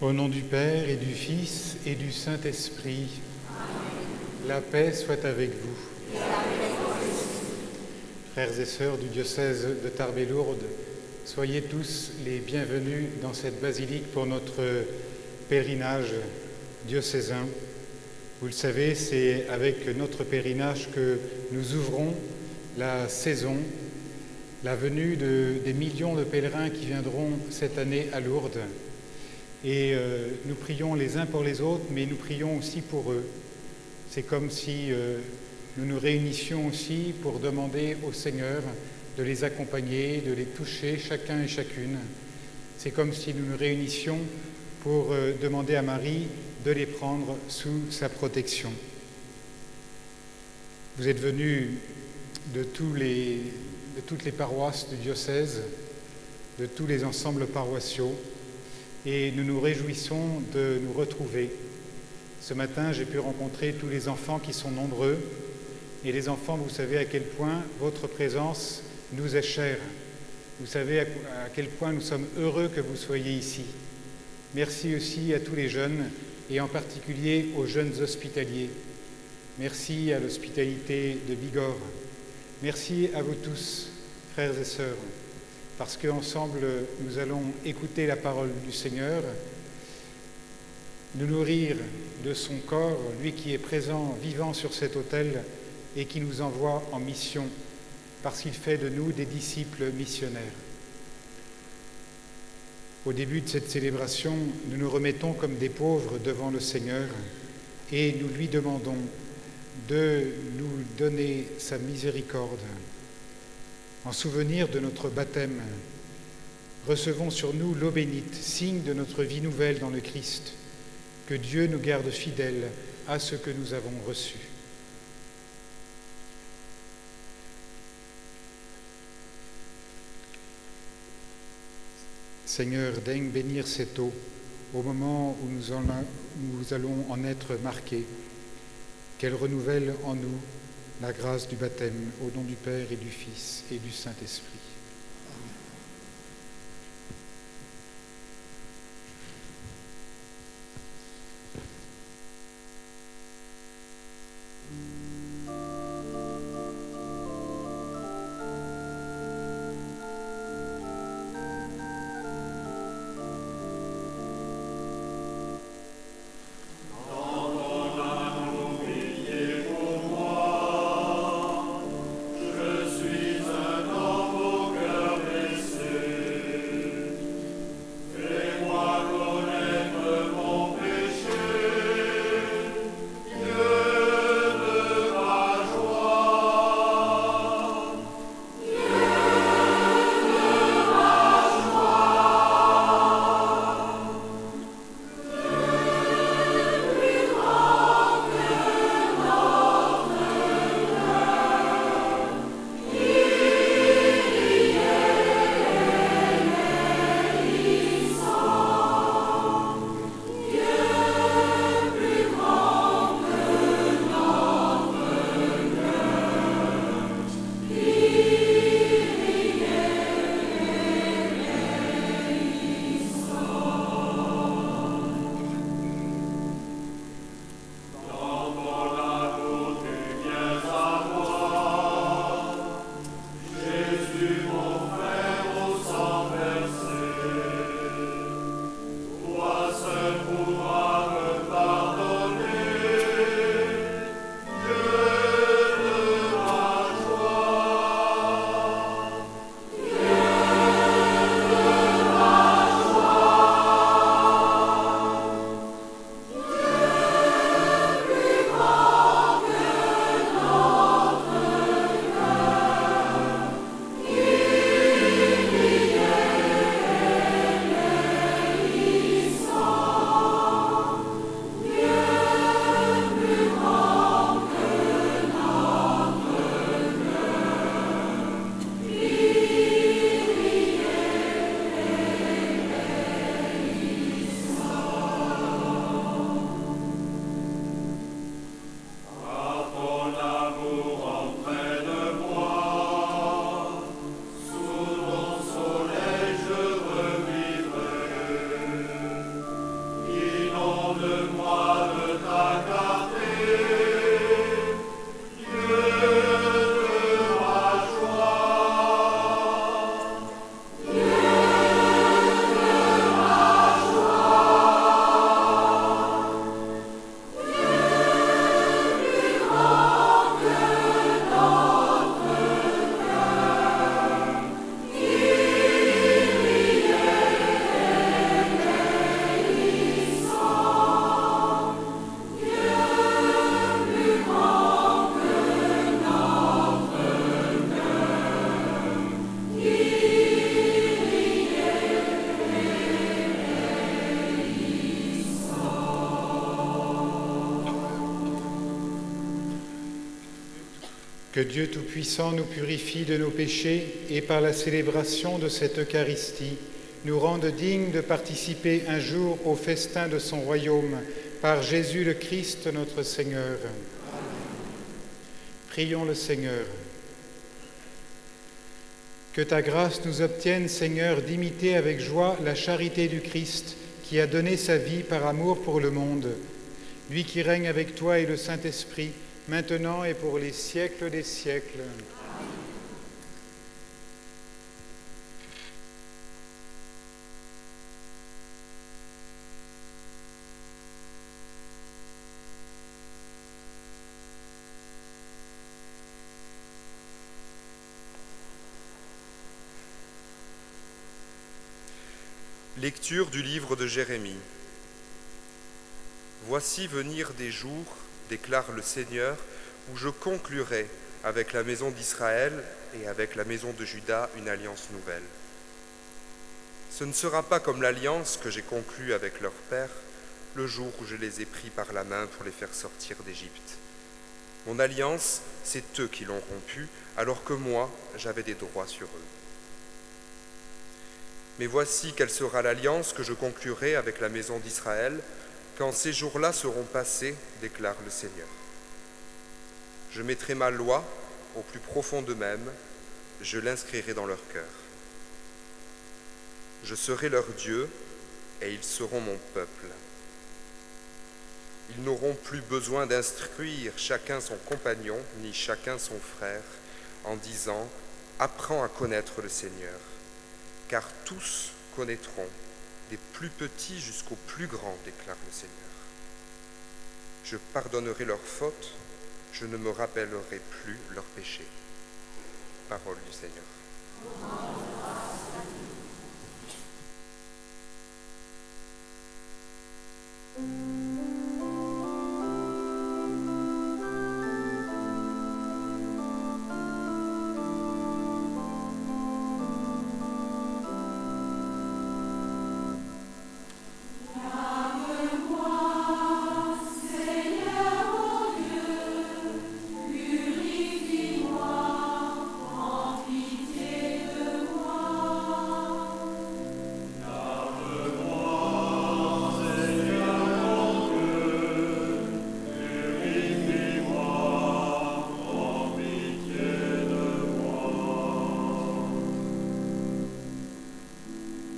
Au nom du Père et du Fils et du Saint-Esprit, la paix soit avec vous. Frères et sœurs du diocèse de Tarbes et Lourdes, soyez tous les bienvenus dans cette basilique pour notre pèlerinage diocésain. Vous le savez, c'est avec notre pèlerinage que nous ouvrons la saison, la venue des millions de pèlerins qui viendront cette année à Lourdes. Et nous prions les uns pour les autres, mais nous prions aussi pour eux. C'est comme si nous nous réunissions aussi pour demander au Seigneur de les accompagner, de les toucher chacun et chacune. C'est comme si nous nous réunissions pour demander à Marie de les prendre sous sa protection. Vous êtes venus de toutes les paroisses du diocèse, de tous les ensembles paroissiaux, et nous nous réjouissons de nous retrouver. Ce matin, j'ai pu rencontrer tous les enfants qui sont nombreux, et les enfants, vous savez à quel point votre présence nous est chère. Vous savez à quel point nous sommes heureux que vous soyez ici. Merci aussi à tous les jeunes, et en particulier aux jeunes hospitaliers. Merci à l'hospitalité de Bigorre. Merci à vous tous, frères et sœurs, parce qu'ensemble, nous allons écouter la parole du Seigneur, nous nourrir de son corps, lui qui est présent, vivant sur cet autel et qui nous envoie en mission, parce qu'il fait de nous des disciples missionnaires. Au début de cette célébration, nous nous remettons comme des pauvres devant le Seigneur et nous lui demandons de nous donner sa miséricorde. En souvenir de notre baptême, recevons sur nous l'eau bénite, signe de notre vie nouvelle dans le Christ. Que Dieu nous garde fidèles à ce que nous avons reçu. Seigneur, daigne bénir cette eau au moment où nous allons en être marqués. Qu'elle renouvelle en nous la grâce du baptême, au nom du Père et du Fils et du Saint-Esprit. Je suis un enfant. Que Dieu Tout-Puissant nous purifie de nos péchés et par la célébration de cette Eucharistie, nous rende dignes de participer un jour au festin de son royaume par Jésus le Christ notre Seigneur. Amen. Prions le Seigneur. Que ta grâce nous obtienne, Seigneur, d'imiter avec joie la charité du Christ qui a donné sa vie par amour pour le monde. Lui qui règne avec toi et le Saint-Esprit, maintenant et pour les siècles des siècles. Amen. Lecture du livre de Jérémie. Voici venir des jours, déclare le Seigneur, où je conclurai avec la maison d'Israël et avec la maison de Juda une alliance nouvelle. Ce ne sera pas comme l'alliance que j'ai conclue avec leur père le jour où je les ai pris par la main pour les faire sortir d'Égypte. Mon alliance, c'est eux qui l'ont rompue, alors que moi, j'avais des droits sur eux. Mais voici quelle sera l'alliance que je conclurai avec la maison d'Israël quand ces jours-là seront passés, déclare le Seigneur. Je mettrai ma loi au plus profond d'eux-mêmes, je l'inscrirai dans leur cœur. Je serai leur Dieu et ils seront mon peuple. Ils n'auront plus besoin d'instruire chacun son compagnon, ni chacun son frère, en disant « Apprends à connaître le Seigneur ». Car tous connaîtront, des plus petits jusqu'aux plus grands, déclare le Seigneur. Je pardonnerai leurs fautes, je ne me rappellerai plus leurs péchés. Parole du Seigneur.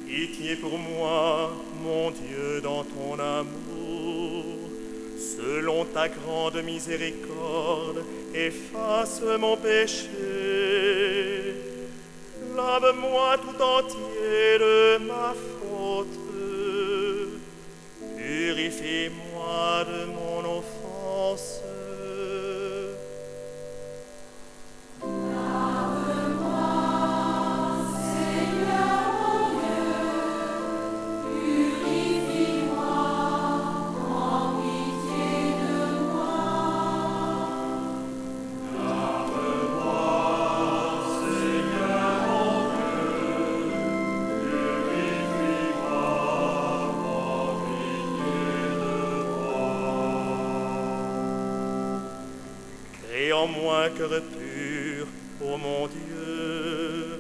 Pitié pour moi, mon Dieu, dans ton amour, selon ta grande miséricorde, efface mon péché. Lave-moi tout entier de ma faute, purifie-moi de mon offense. En moi cœur pur, ô mon Dieu,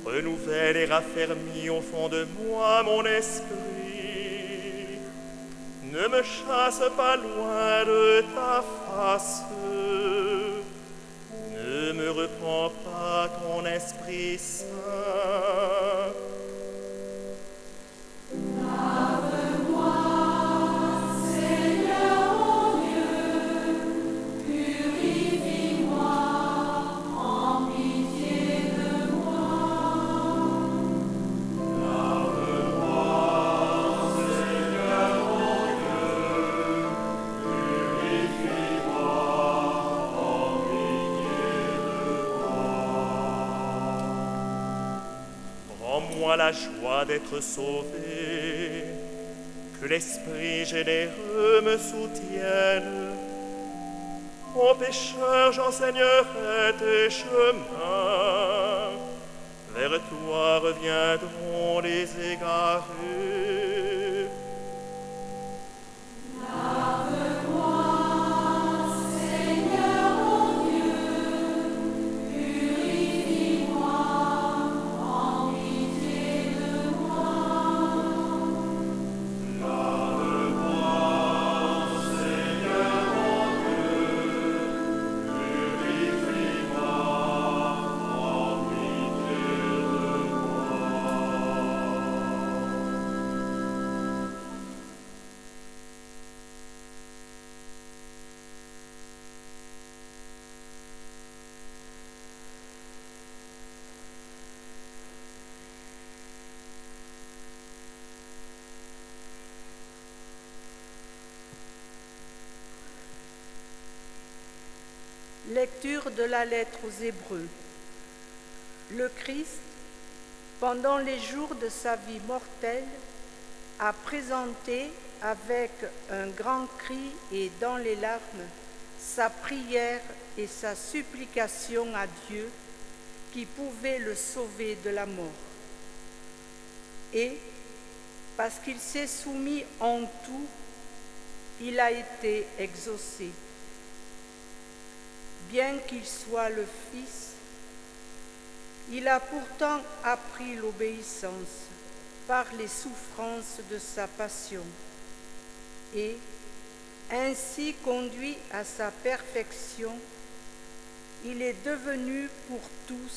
renouvelle et raffermis au fond de moi mon esprit. Ne me chasse pas loin de ta face, ne me reprends pas ton Esprit Saint. Rends-moi la joie d'être sauvé, que l'Esprit généreux me soutienne. Aux pécheurs j'enseignerai tes chemins, vers toi reviendront les égarés. Lave-moi, Seigneur mon Dieu, Lecture de la lettre aux Hébreux. Le Christ, pendant les jours de sa vie mortelle, a présenté avec un grand cri et dans les larmes sa prière et sa supplication à Dieu qui pouvait le sauver de la mort. Et, parce qu'il s'est soumis en tout, il a été exaucé. Bien qu'il soit le Fils, il a pourtant appris l'obéissance par les souffrances de sa passion et, ainsi conduit à sa perfection, il est devenu pour tous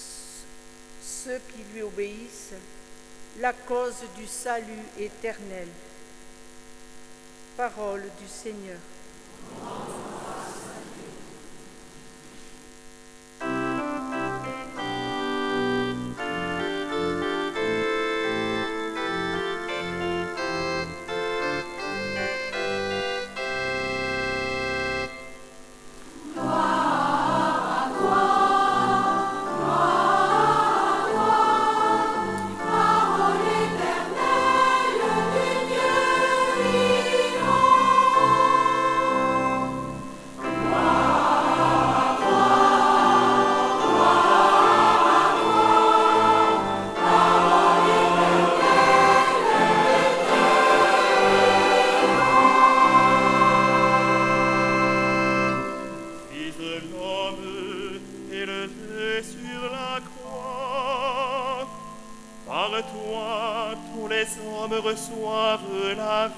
ceux qui lui obéissent la cause du salut éternel. Parole du Seigneur. Reçoivent la vie.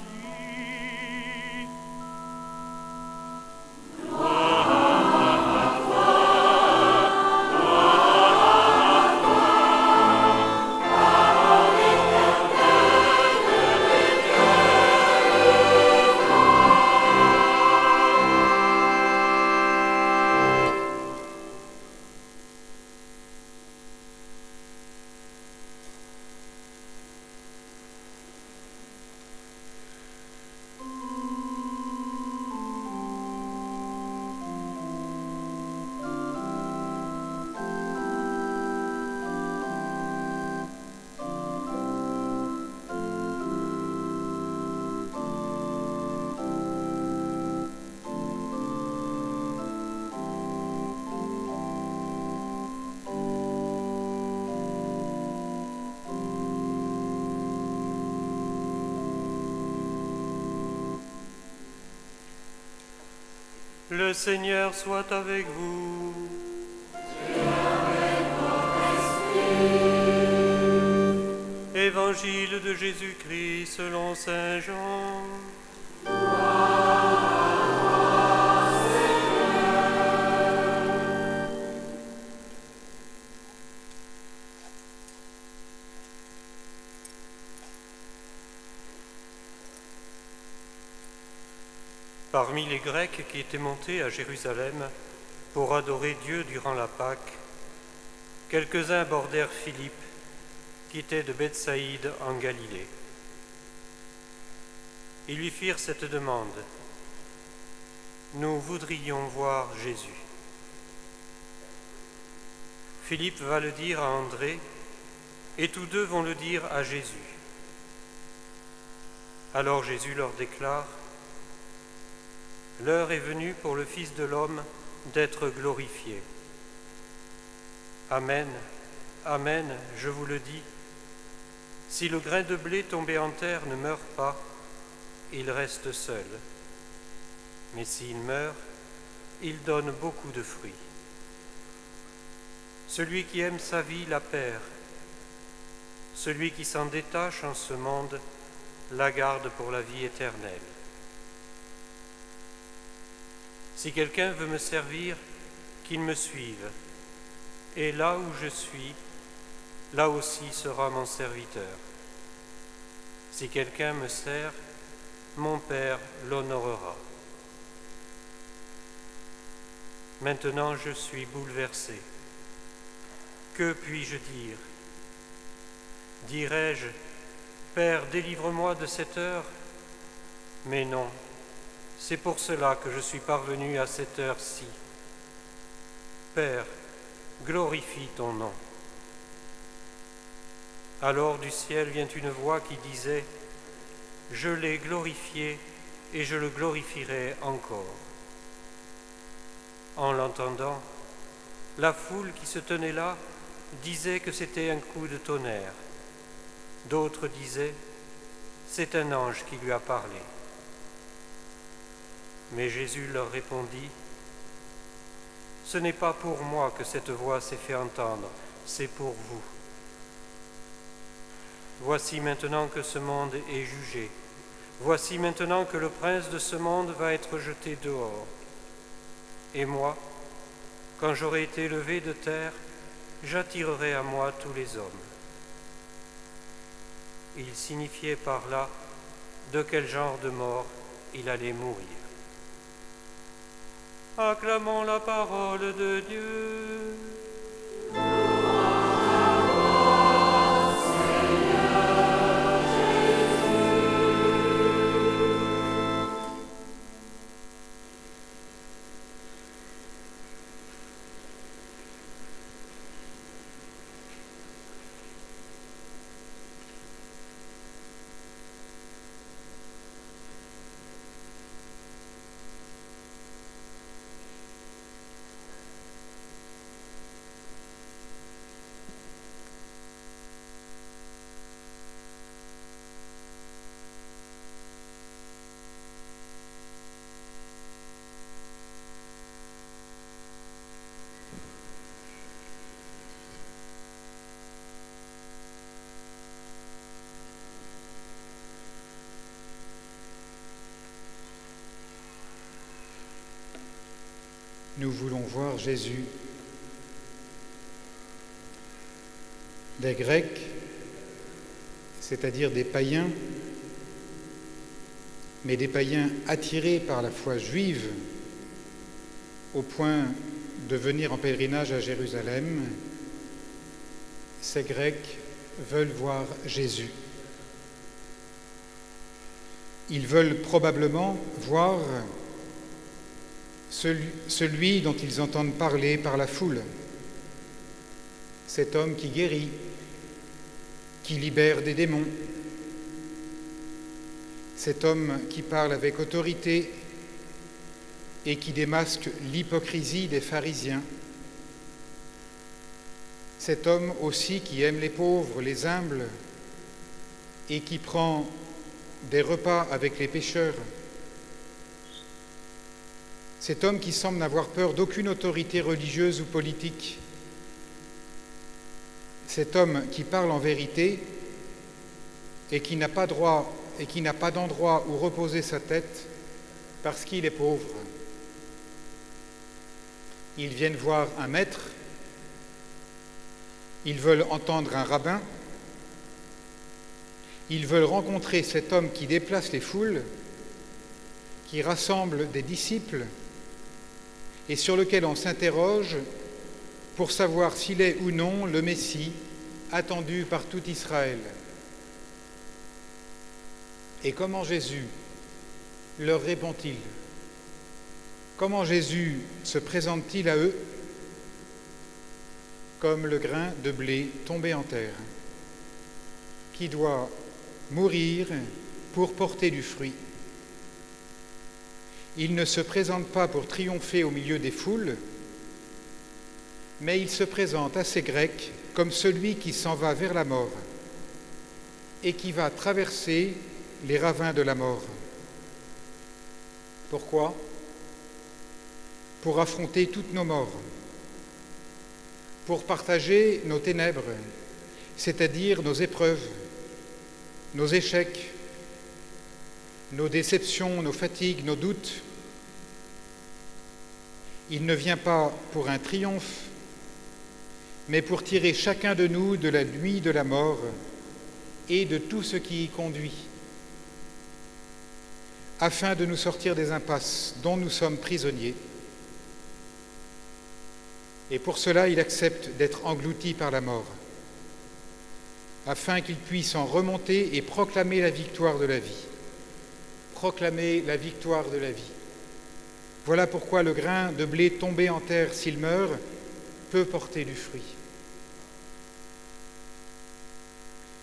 Le Seigneur soit avec vous. Évangile de Jésus-Christ selon saint Jean. Parmi les Grecs qui étaient montés à Jérusalem pour adorer Dieu durant la Pâque, quelques-uns abordèrent Philippe, qui était de Bethsaïde en Galilée. Ils lui firent cette demande: « Nous voudrions voir Jésus. » Philippe va le dire à André, et tous deux vont le dire à Jésus. Alors Jésus leur déclare: « L'heure est venue pour le Fils de l'homme d'être glorifié. Amen, amen, je vous le dis, si le grain de blé tombé en terre ne meurt pas, il reste seul. Mais s'il meurt, il donne beaucoup de fruits. Celui qui aime sa vie la perd. Celui qui s'en détache en ce monde la garde pour la vie éternelle. Si quelqu'un veut me servir, qu'il me suive, et là où je suis, là aussi sera mon serviteur. Si quelqu'un me sert, mon Père l'honorera. » Maintenant je suis bouleversé. Que puis-je dire? Dirais-je: Père, délivre-moi de cette heure? Mais non, c'est pour cela que je suis parvenu à cette heure-ci. Père, glorifie ton nom. » Alors du ciel vient une voix qui disait « Je l'ai glorifié et je le glorifierai encore. » En l'entendant, la foule qui se tenait là disait que c'était un coup de tonnerre. D'autres disaient « C'est un ange qui lui a parlé. » Mais Jésus leur répondit « Ce n'est pas pour moi que cette voix s'est fait entendre, c'est pour vous. Voici maintenant que ce monde est jugé. Voici maintenant que le prince de ce monde va être jeté dehors. Et moi, quand j'aurai été levé de terre, j'attirerai à moi tous les hommes. » Il signifiait par là de quel genre de mort il allait mourir. Acclamons la parole de Dieu. Nous voulons voir Jésus. Des Grecs, c'est-à-dire des païens, mais des païens attirés par la foi juive au point de venir en pèlerinage à Jérusalem, ces Grecs veulent voir Jésus. Ils veulent probablement voir celui dont ils entendent parler par la foule, cet homme qui guérit, qui libère des démons, cet homme qui parle avec autorité et qui démasque l'hypocrisie des pharisiens, cet homme aussi qui aime les pauvres, les humbles et qui prend des repas avec les pécheurs, cet homme qui semble n'avoir peur d'aucune autorité religieuse ou politique, cet homme qui parle en vérité et qui n'a pas d'endroit où reposer sa tête parce qu'il est pauvre. Ils viennent voir un maître, ils veulent entendre un rabbin, ils veulent rencontrer cet homme qui déplace les foules, qui rassemble des disciples et sur lequel on s'interroge pour savoir s'il est ou non le Messie attendu par tout Israël. Et comment Jésus leur répond-il? Comment Jésus se présente-t-il à eux? Comme le grain de blé tombé en terre, qui doit mourir pour porter du fruit. Il ne se présente pas pour triompher au milieu des foules, mais il se présente à ces Grecs comme celui qui s'en va vers la mort et qui va traverser les ravins de la mort. Pourquoi? Pour affronter toutes nos morts, pour partager nos ténèbres, c'est-à-dire nos épreuves, nos échecs, nos déceptions, nos fatigues, nos doutes. Il ne vient pas pour un triomphe, mais pour tirer chacun de nous de la nuit de la mort et de tout ce qui y conduit, afin de nous sortir des impasses dont nous sommes prisonniers. Et pour cela, il accepte d'être englouti par la mort, afin qu'il puisse en remonter et proclamer la victoire de la vie. Proclamer la victoire de la vie. Voilà pourquoi le grain de blé tombé en terre, s'il meurt, peut porter du fruit.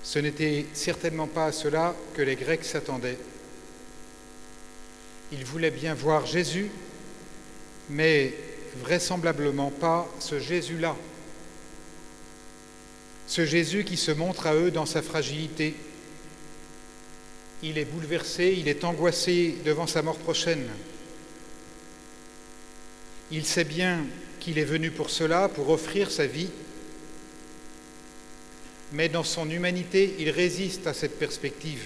Ce n'était certainement pas à cela que les Grecs s'attendaient. Ils voulaient bien voir Jésus, mais vraisemblablement pas ce Jésus-là. Ce Jésus qui se montre à eux dans sa fragilité. Il est bouleversé, il est angoissé devant sa mort prochaine. Il sait bien qu'il est venu pour cela, pour offrir sa vie, mais dans son humanité, il résiste à cette perspective.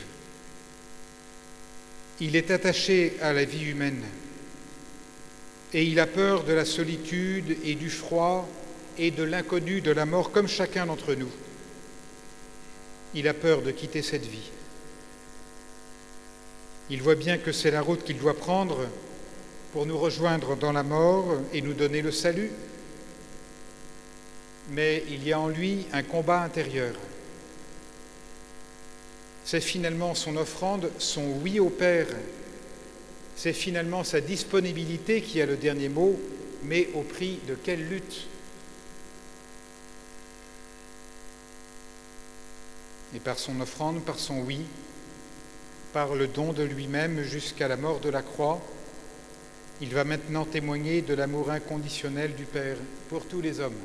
Il est attaché à la vie humaine et il a peur de la solitude et du froid et de l'inconnu de la mort comme chacun d'entre nous. Il a peur de quitter cette vie. Il voit bien que c'est la route qu'il doit prendre pour nous rejoindre dans la mort et nous donner le salut. Mais il y a en lui un combat intérieur. C'est finalement son offrande, son oui au Père. C'est finalement sa disponibilité qui a le dernier mot, mais au prix de quelle lutte? Et par son offrande, par son oui, par le don de lui-même jusqu'à la mort de la croix, il va maintenant témoigner de l'amour inconditionnel du Père pour tous les hommes.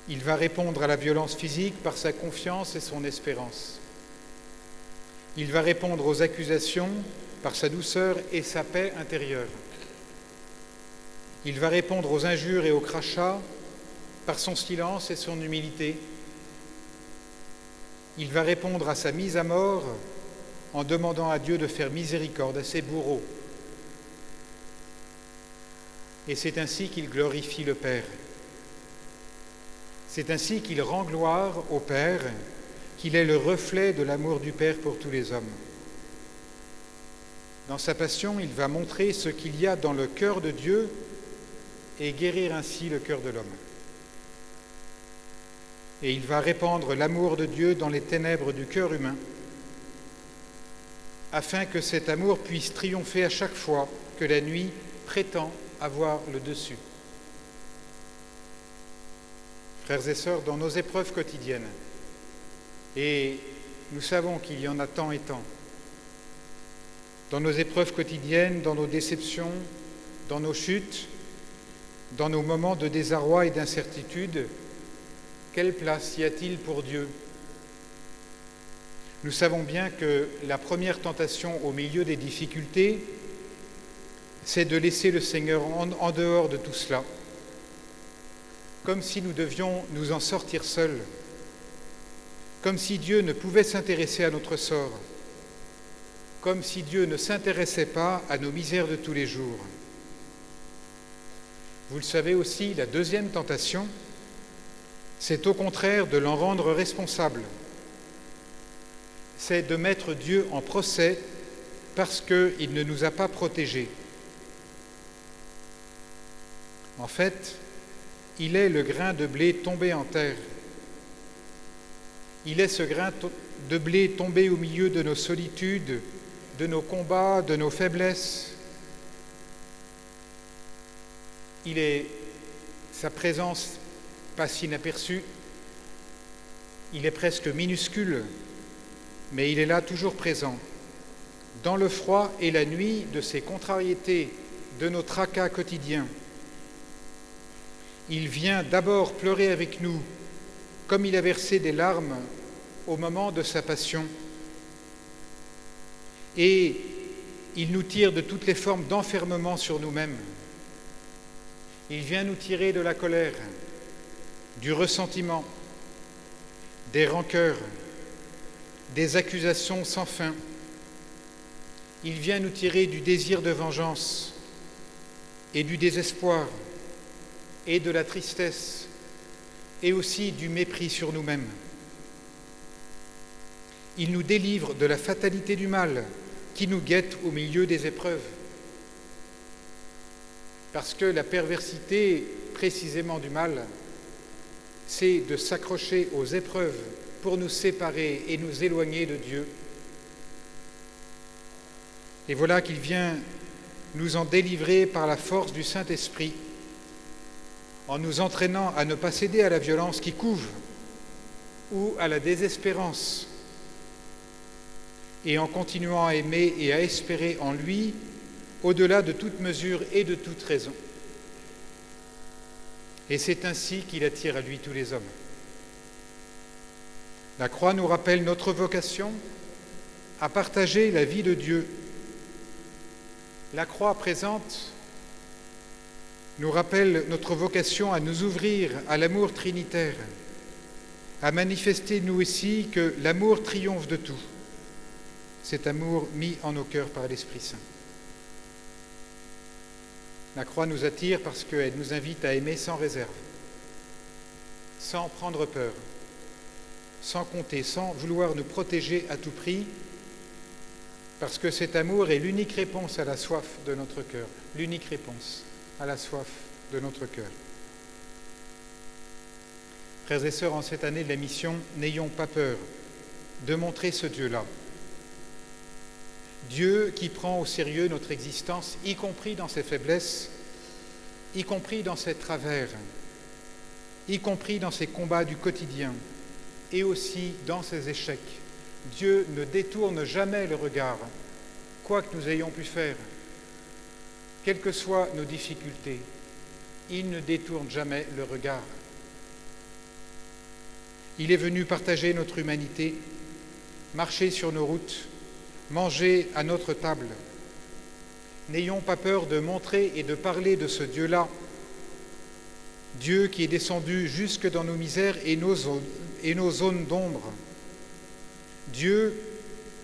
Il va répondre à la violence physique par sa confiance et son espérance. Il va répondre aux accusations par sa douceur et sa paix intérieure. Il va répondre aux injures et aux crachats par son silence et son humilité. Il va répondre à sa mise à mort en demandant à Dieu de faire miséricorde à ses bourreaux. Et c'est ainsi qu'il glorifie le Père. C'est ainsi qu'il rend gloire au Père, qu'il est le reflet de l'amour du Père pour tous les hommes. Dans sa passion, il va montrer ce qu'il y a dans le cœur de Dieu et guérir ainsi le cœur de l'homme. Et il va répandre l'amour de Dieu dans les ténèbres du cœur humain, afin que cet amour puisse triompher à chaque fois que la nuit prétend avoir le dessus. Frères et sœurs, dans nos épreuves quotidiennes, et nous savons qu'il y en a tant et tant, dans nos épreuves quotidiennes, dans nos déceptions, dans nos chutes, dans nos moments de désarroi et d'incertitude, quelle place y a-t-il pour Dieu? Nous savons bien que la première tentation au milieu des difficultés, c'est de laisser le Seigneur en dehors de tout cela, comme si nous devions nous en sortir seuls, comme si Dieu ne pouvait s'intéresser à notre sort, comme si Dieu ne s'intéressait pas à nos misères de tous les jours. Vous le savez aussi, la deuxième tentation, c'est au contraire de l'en rendre responsable. C'est de mettre Dieu en procès parce qu'il ne nous a pas protégés. En fait, il est le grain de blé tombé en terre. Il est ce grain de blé tombé au milieu de nos solitudes, de nos combats, de nos faiblesses. Sa présence passe inaperçue. Il est presque minuscule, mais il est là toujours présent, dans le froid et la nuit de ces contrariétés, de nos tracas quotidiens. Il vient d'abord pleurer avec nous, comme il a versé des larmes au moment de sa passion. Et il nous tire de toutes les formes d'enfermement sur nous-mêmes. Il vient nous tirer de la colère, du ressentiment, des rancœurs, des accusations sans fin. Il vient nous tirer du désir de vengeance et du désespoir et de la tristesse et aussi du mépris sur nous-mêmes. Il nous délivre de la fatalité du mal qui nous guette au milieu des épreuves. Parce que la perversité, précisément du mal, c'est de s'accrocher aux épreuves pour nous séparer et nous éloigner de Dieu. Et voilà qu'il vient nous en délivrer par la force du Saint-Esprit, en nous entraînant à ne pas céder à la violence qui couve ou à la désespérance, et en continuant à aimer et à espérer en lui au-delà de toute mesure et de toute raison. Et c'est ainsi qu'il attire à lui tous les hommes. La croix nous rappelle notre vocation à partager la vie de Dieu. La croix présente nous rappelle notre vocation à nous ouvrir à l'amour trinitaire, à manifester nous aussi que l'amour triomphe de tout, cet amour mis en nos cœurs par l'Esprit Saint. La croix nous attire parce qu'elle nous invite à aimer sans réserve, sans prendre peur, sans compter, sans vouloir nous protéger à tout prix, parce que cet amour est l'unique réponse à la soif de notre cœur, l'unique réponse à la soif de notre cœur. Frères et sœurs, en cette année de la mission, n'ayons pas peur de montrer ce Dieu-là. Dieu qui prend au sérieux notre existence, y compris dans ses faiblesses, y compris dans ses travers, y compris dans ses combats du quotidien et aussi dans ses échecs. Dieu ne détourne jamais le regard, quoi que nous ayons pu faire, quelles que soient nos difficultés, il ne détourne jamais le regard. Il est venu partager notre humanité, marcher sur nos routes, manger à notre table. N'ayons pas peur de montrer et de parler de ce Dieu-là, Dieu qui est descendu jusque dans nos misères et nos zones d'ombre, Dieu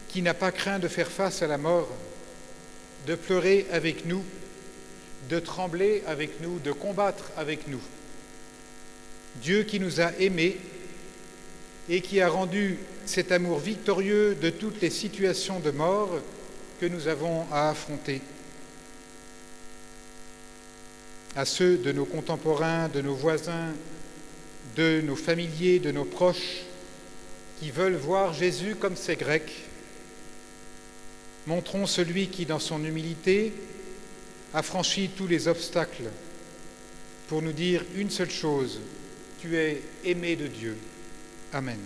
qui n'a pas craint de faire face à la mort, de pleurer avec nous, de trembler avec nous, de combattre avec nous. Dieu qui nous a aimés et qui a rendu cet amour victorieux de toutes les situations de mort que nous avons à affronter. À ceux de nos contemporains, de nos voisins, de nos familiers, de nos proches, qui veulent voir Jésus comme ces Grecs, montrons celui qui, dans son humilité, a franchi tous les obstacles pour nous dire une seule chose: tu es aimé de Dieu. Amen.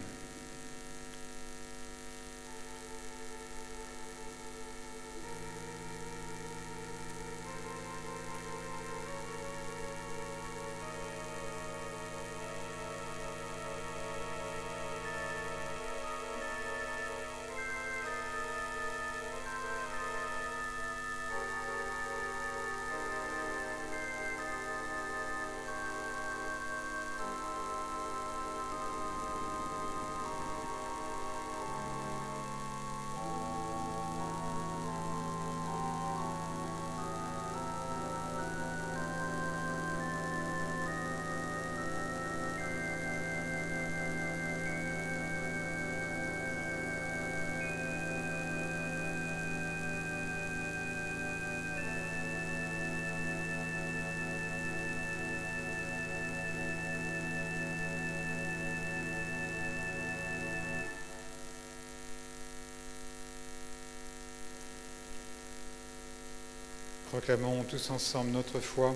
Proclamons tous ensemble notre foi.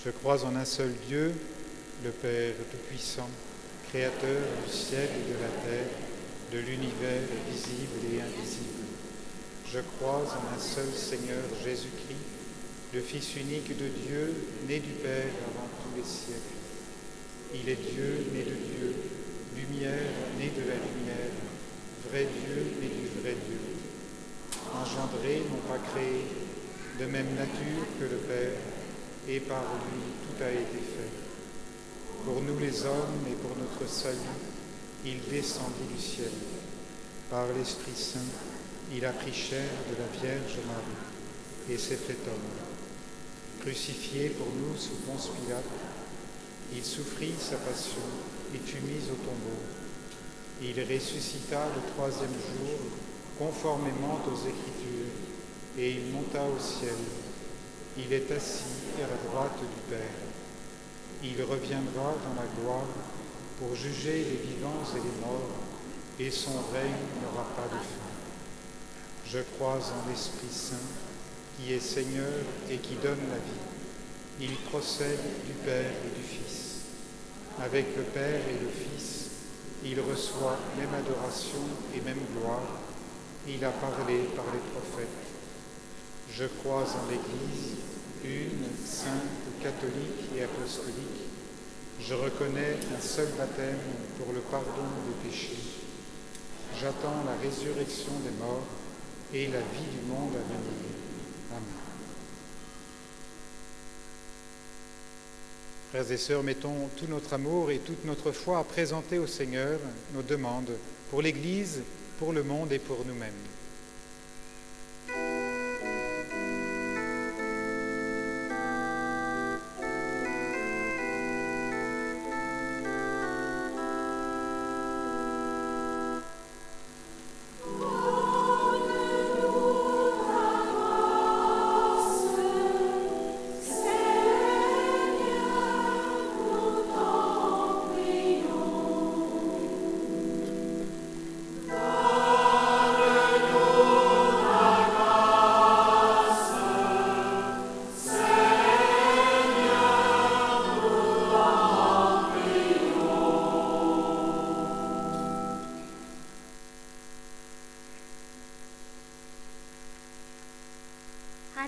Je crois en un seul Dieu, le Père Tout-Puissant, Créateur du ciel et de la terre, de l'univers visible et invisible. Je crois en un seul Seigneur Jésus-Christ, le Fils unique de Dieu, né du Père avant tous les siècles. Il est Dieu, né de Dieu, lumière, né de la lumière, vrai Dieu, né du vrai Dieu. Engendré, non pas créé, de même nature que le Père, et par lui tout a été fait. Pour nous les hommes et pour notre salut, il descendit du ciel. Par l'Esprit Saint, il a pris chair de la Vierge Marie et s'est fait homme. Crucifié pour nous sous Ponce Pilate, il souffrit sa passion et fut mis au tombeau. Il ressuscita le troisième jour, conformément aux Écritures, et il monta au ciel. Il est assis à la droite du Père. Il reviendra dans la gloire pour juger les vivants et les morts, et son règne n'aura pas de fin. Je crois en l'Esprit Saint, qui est Seigneur et qui donne la vie, Il procède du Père et du Fils. Avec le Père et le Fils, il reçoit même adoration et même gloire. Il a parlé par les prophètes. Je crois en l'Église, une, sainte, catholique et apostolique. Je reconnais un seul baptême pour le pardon des péchés. J'attends la résurrection des morts et la vie du monde à venir. Amen. Frères et sœurs, mettons tout notre amour et toute notre foi à présenter au Seigneur nos demandes pour l'Église, pour le monde et pour nous-mêmes.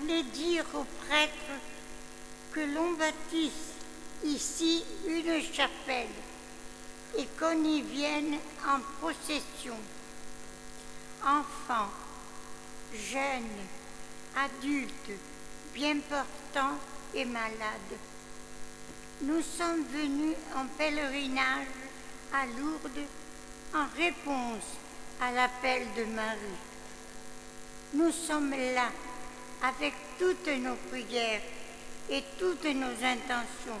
Allez dire aux prêtres que l'on bâtisse ici une chapelle et qu'on y vienne en procession. Enfants, jeunes, adultes, bien portants et malades. Nous sommes venus en pèlerinage à Lourdes en réponse à l'appel de Marie. Nous sommes là avec toutes nos prières et toutes nos intentions,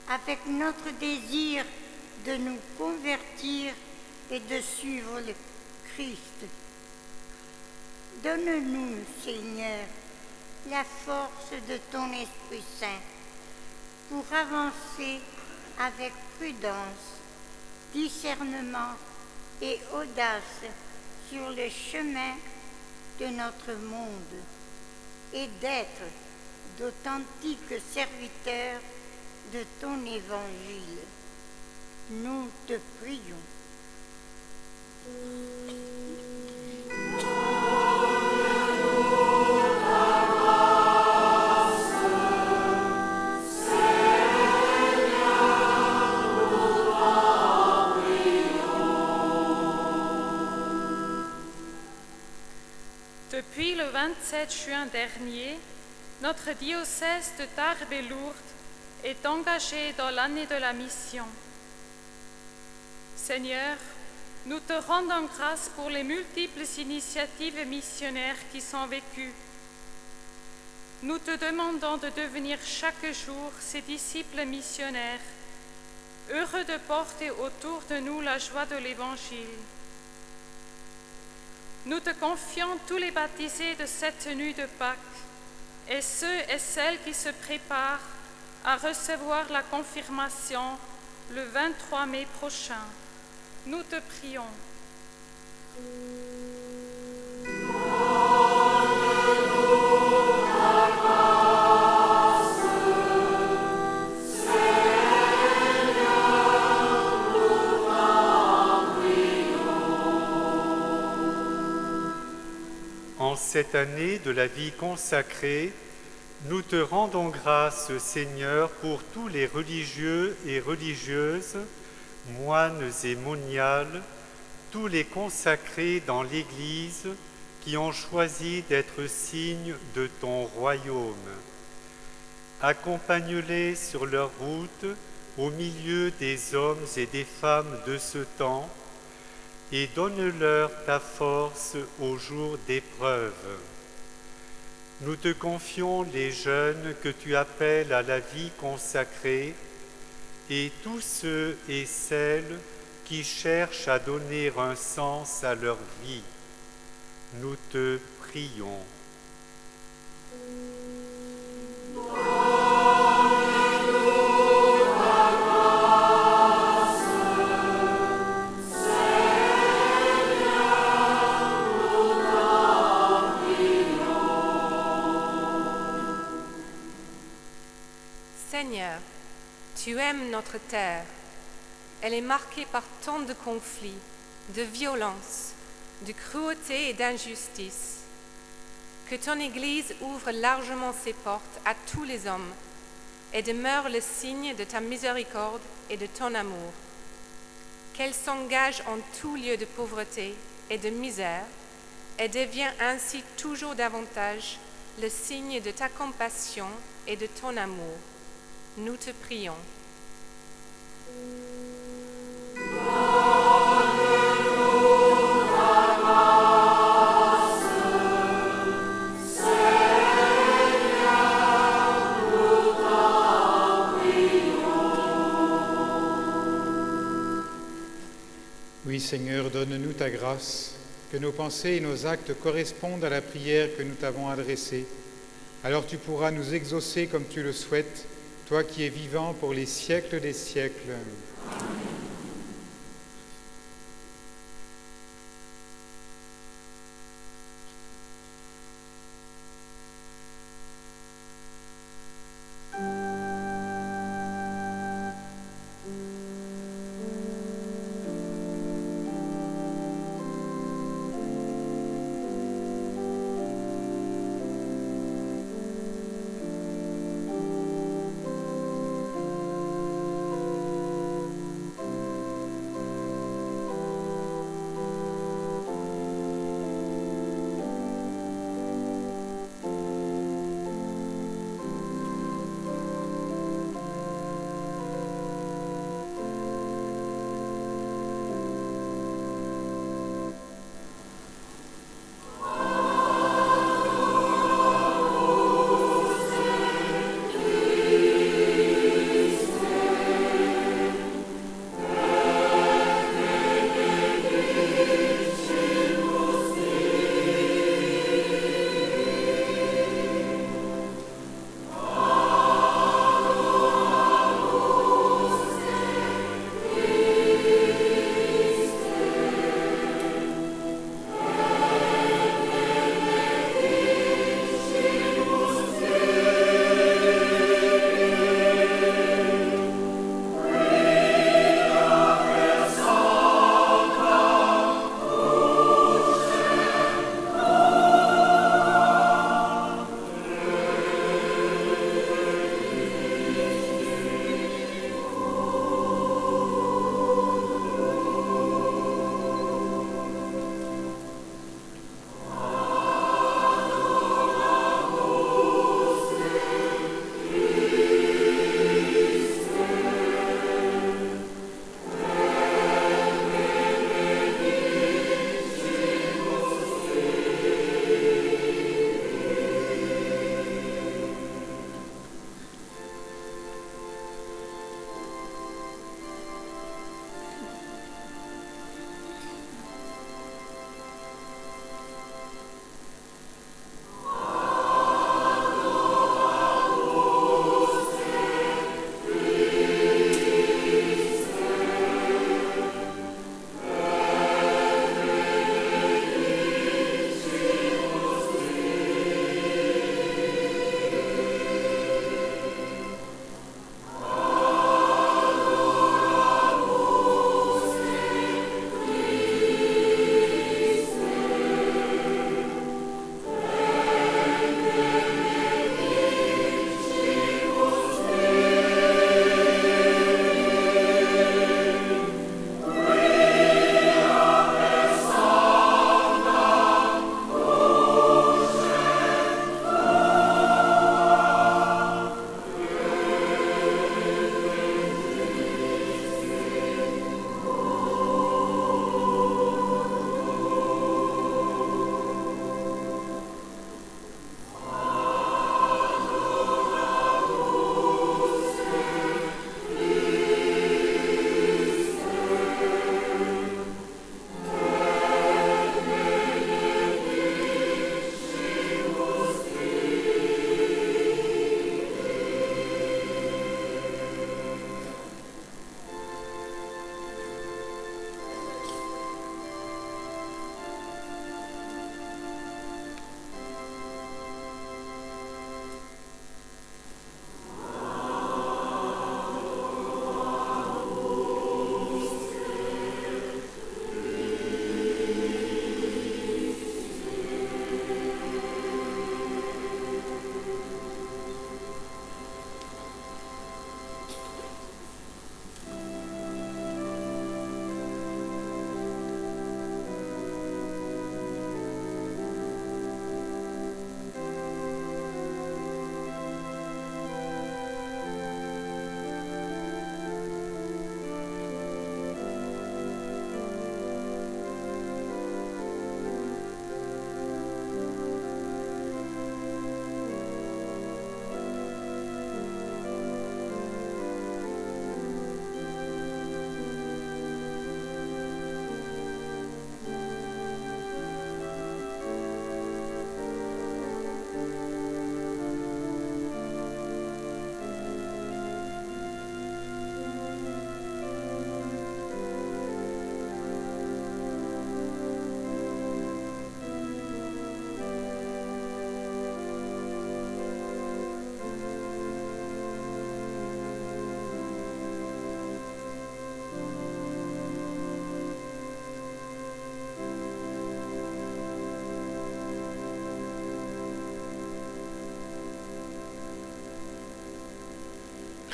avec notre désir de nous convertir et de suivre le Christ. Donne-nous, Seigneur, la force de ton Esprit Saint pour avancer avec prudence, discernement et audace sur le chemin de notre monde et d'être d'authentiques serviteurs de ton évangile. Nous te prions. Depuis le 27 juin dernier, notre diocèse de Tarbes et Lourdes est engagé dans l'année de la mission. Seigneur, nous te rendons grâce pour les multiples initiatives missionnaires qui sont vécues. Nous te demandons de devenir chaque jour ces disciples missionnaires, heureux de porter autour de nous la joie de l'Évangile. Nous te confions tous les baptisés de cette nuit de Pâques et ceux et celles qui se préparent à recevoir la confirmation le 23 mai prochain. Nous te prions. En cette année de la vie consacrée, nous te rendons grâce, Seigneur, pour tous les religieux et religieuses, moines et moniales, tous les consacrés dans l'Église qui ont choisi d'être signes de ton royaume. Accompagne-les sur leur route au milieu des hommes et des femmes de ce temps et donne-leur ta force au jour d'épreuve. Nous te confions les jeunes que tu appelles à la vie consacrée et tous ceux et celles qui cherchent à donner un sens à leur vie. Nous te prions. Seigneur, tu aimes notre terre. Elle est marquée par tant de conflits, de violences, de cruauté et d'injustice. Que ton Église ouvre largement ses portes à tous les hommes et demeure le signe de ta miséricorde et de ton amour. Qu'elle s'engage en tout lieu de pauvreté et de misère et devient ainsi toujours davantage le signe de ta compassion et de ton amour. Nous te prions. Oui, Seigneur, donne-nous ta grâce, que nos pensées et nos actes correspondent à la prière que nous t'avons adressée. Alors tu pourras nous exaucer comme tu le souhaites, toi qui es vivant pour les siècles des siècles.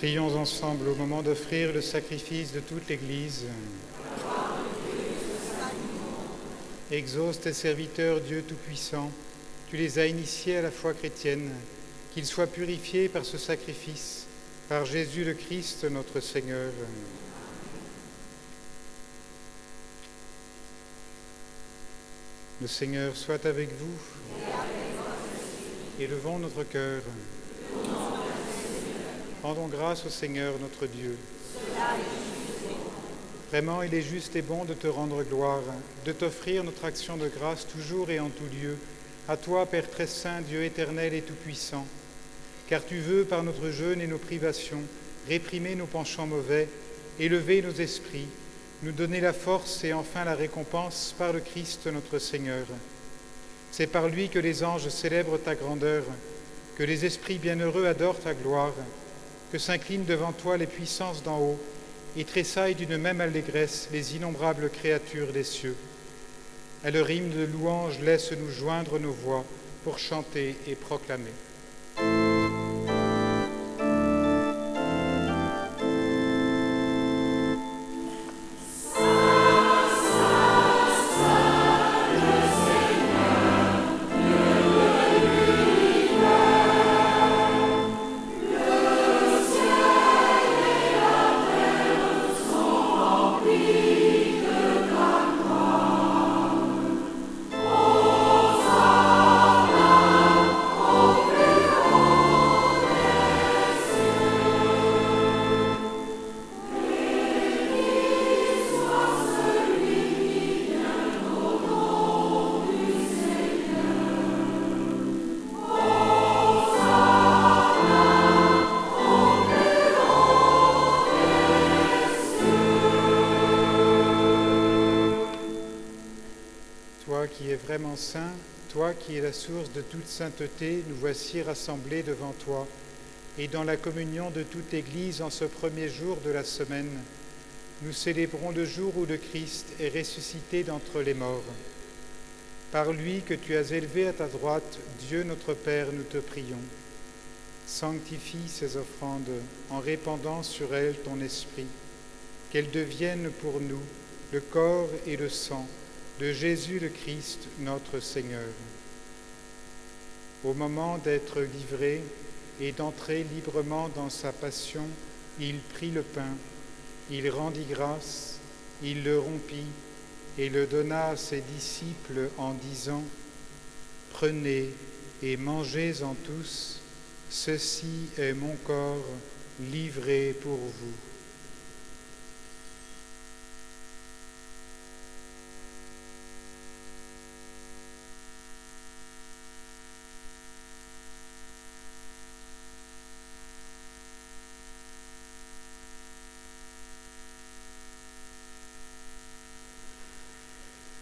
Prions ensemble au moment d'offrir le sacrifice de toute l'Église. Exauce tes serviteurs, Dieu Tout-Puissant. Tu les as initiés à la foi chrétienne. Qu'ils soient purifiés par ce sacrifice, par Jésus le Christ, notre Seigneur. Le Seigneur soit avec vous. Élevons notre cœur. Rendons grâce au Seigneur notre Dieu. Vraiment, il est juste et bon de te rendre gloire, de t'offrir notre action de grâce toujours et en tout lieu, à toi, Père très saint, Dieu éternel et tout-puissant, car tu veux, par notre jeûne et nos privations, réprimer nos penchants mauvais, élever nos esprits, nous donner la force et enfin la récompense par le Christ notre Seigneur. C'est par lui que les anges célèbrent ta grandeur, que les esprits bienheureux adorent ta gloire, que s'inclinent devant toi les puissances d'en haut et tressaillent d'une même allégresse les innombrables créatures des cieux. À leur hymne de louange, laisse-nous joindre nos voix pour chanter et proclamer. Qui est vraiment saint, toi qui es la source de toute sainteté, nous voici rassemblés devant toi et dans la communion de toute Église en ce premier jour de la semaine, nous célébrons le jour où le Christ est ressuscité d'entre les morts. Par lui que tu as élevé à ta droite, Dieu notre Père, nous te prions. Sanctifie ces offrandes en répandant sur elles ton esprit, qu'elles deviennent pour nous le corps et le sang de Jésus le Christ, notre Seigneur. Au moment d'être livré et d'entrer librement dans sa passion, il prit le pain, il rendit grâce, il le rompit et le donna à ses disciples en disant : « Prenez et mangez-en tous, ceci est mon corps livré pour vous. »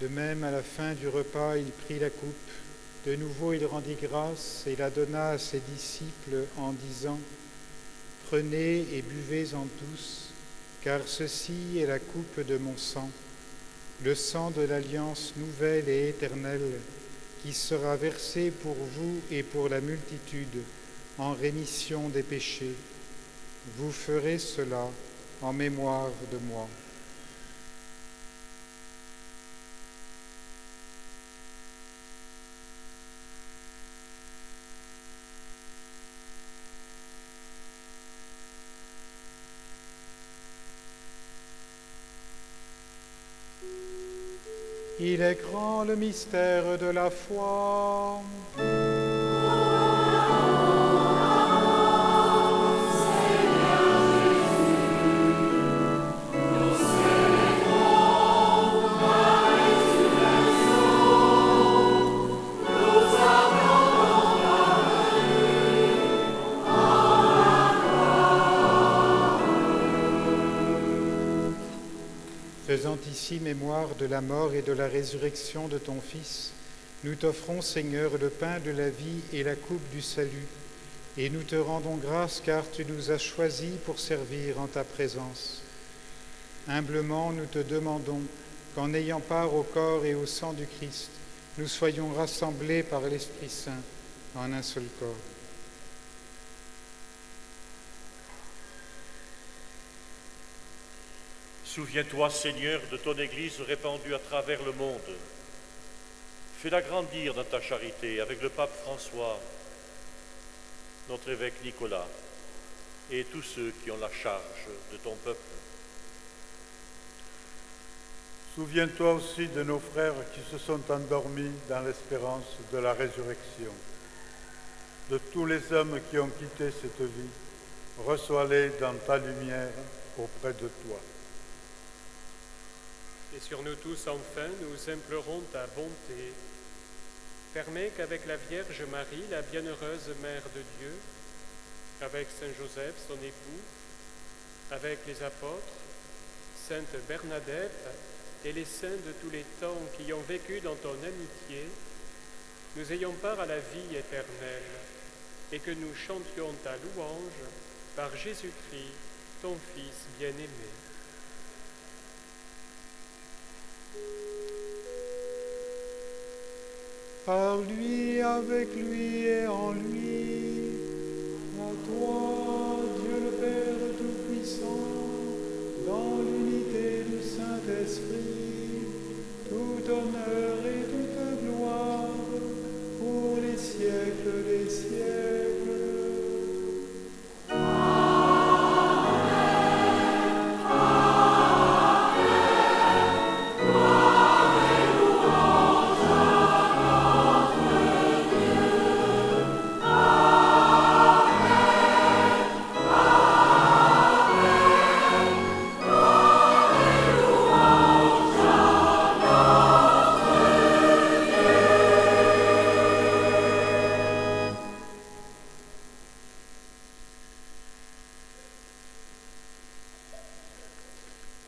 De même, à la fin du repas, il prit la coupe. De nouveau, il rendit grâce et la donna à ses disciples en disant : « Prenez et buvez-en tous, car ceci est la coupe de mon sang, le sang de l'alliance nouvelle et éternelle, qui sera versé pour vous et pour la multitude en rémission des péchés. Vous ferez cela en mémoire de moi. » Il est grand le mystère de la foi. Faisant ici mémoire de la mort et de la résurrection de ton Fils, nous t'offrons, Seigneur, le pain de la vie et la coupe du salut, et nous te rendons grâce car tu nous as choisis pour servir en ta présence. Humblement, nous te demandons qu'en ayant part au corps et au sang du Christ, nous soyons rassemblés par l'Esprit Saint en un seul corps. Souviens-toi, Seigneur, de ton Église répandue à travers le monde. Fais-la grandir dans ta charité avec le pape François, notre évêque Nicolas et tous ceux qui ont la charge de ton peuple. Souviens-toi aussi de nos frères qui se sont endormis dans l'espérance de la résurrection. De tous les hommes qui ont quitté cette vie, reçois-les dans ta lumière auprès de toi. Et sur nous tous, enfin, nous implorons ta bonté. Permets qu'avec la Vierge Marie, la bienheureuse Mère de Dieu, avec Saint Joseph, son époux, avec les apôtres, Sainte Bernadette et les saints de tous les temps qui ont vécu dans ton amitié, nous ayons part à la vie éternelle et que nous chantions ta louange par Jésus-Christ, ton Fils bien-aimé. Par lui, avec lui et en lui, à toi, Dieu le Père Tout-Puissant, dans l'unité du Saint-Esprit, tout honneur et toute gloire pour les siècles des siècles.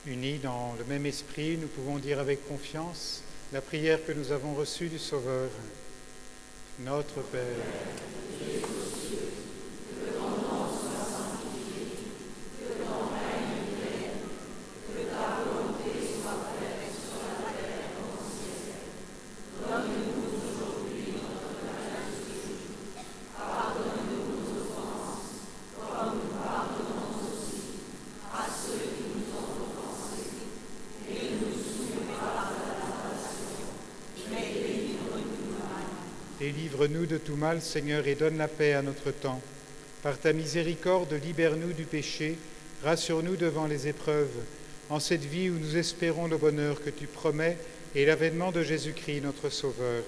Unis dans le même esprit, nous pouvons dire avec confiance la prière que nous avons reçue du Sauveur. Notre Père, délivre-nous de tout mal, Seigneur, et donne la paix à notre temps. Par ta miséricorde, libère-nous du péché, rassure-nous devant les épreuves, en cette vie où nous espérons le bonheur que tu promets et l'avènement de Jésus-Christ, notre Sauveur.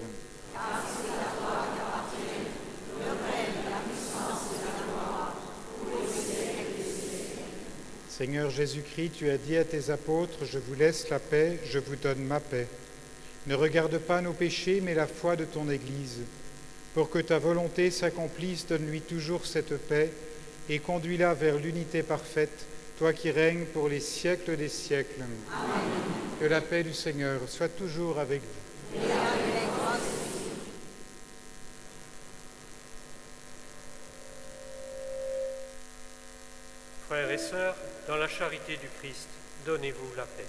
Seigneur Jésus-Christ, tu as dit à tes apôtres, « Je vous laisse la paix, je vous donne ma paix ». Ne regarde pas nos péchés, mais la foi de ton Église. Pour que ta volonté s'accomplisse, donne-lui toujours cette paix et conduis-la vers l'unité parfaite, toi qui règnes pour les siècles des siècles. Amen. Que la paix du Seigneur soit toujours avec vous. Et avec toi aussi. Frères et sœurs, dans la charité du Christ, donnez-vous la paix.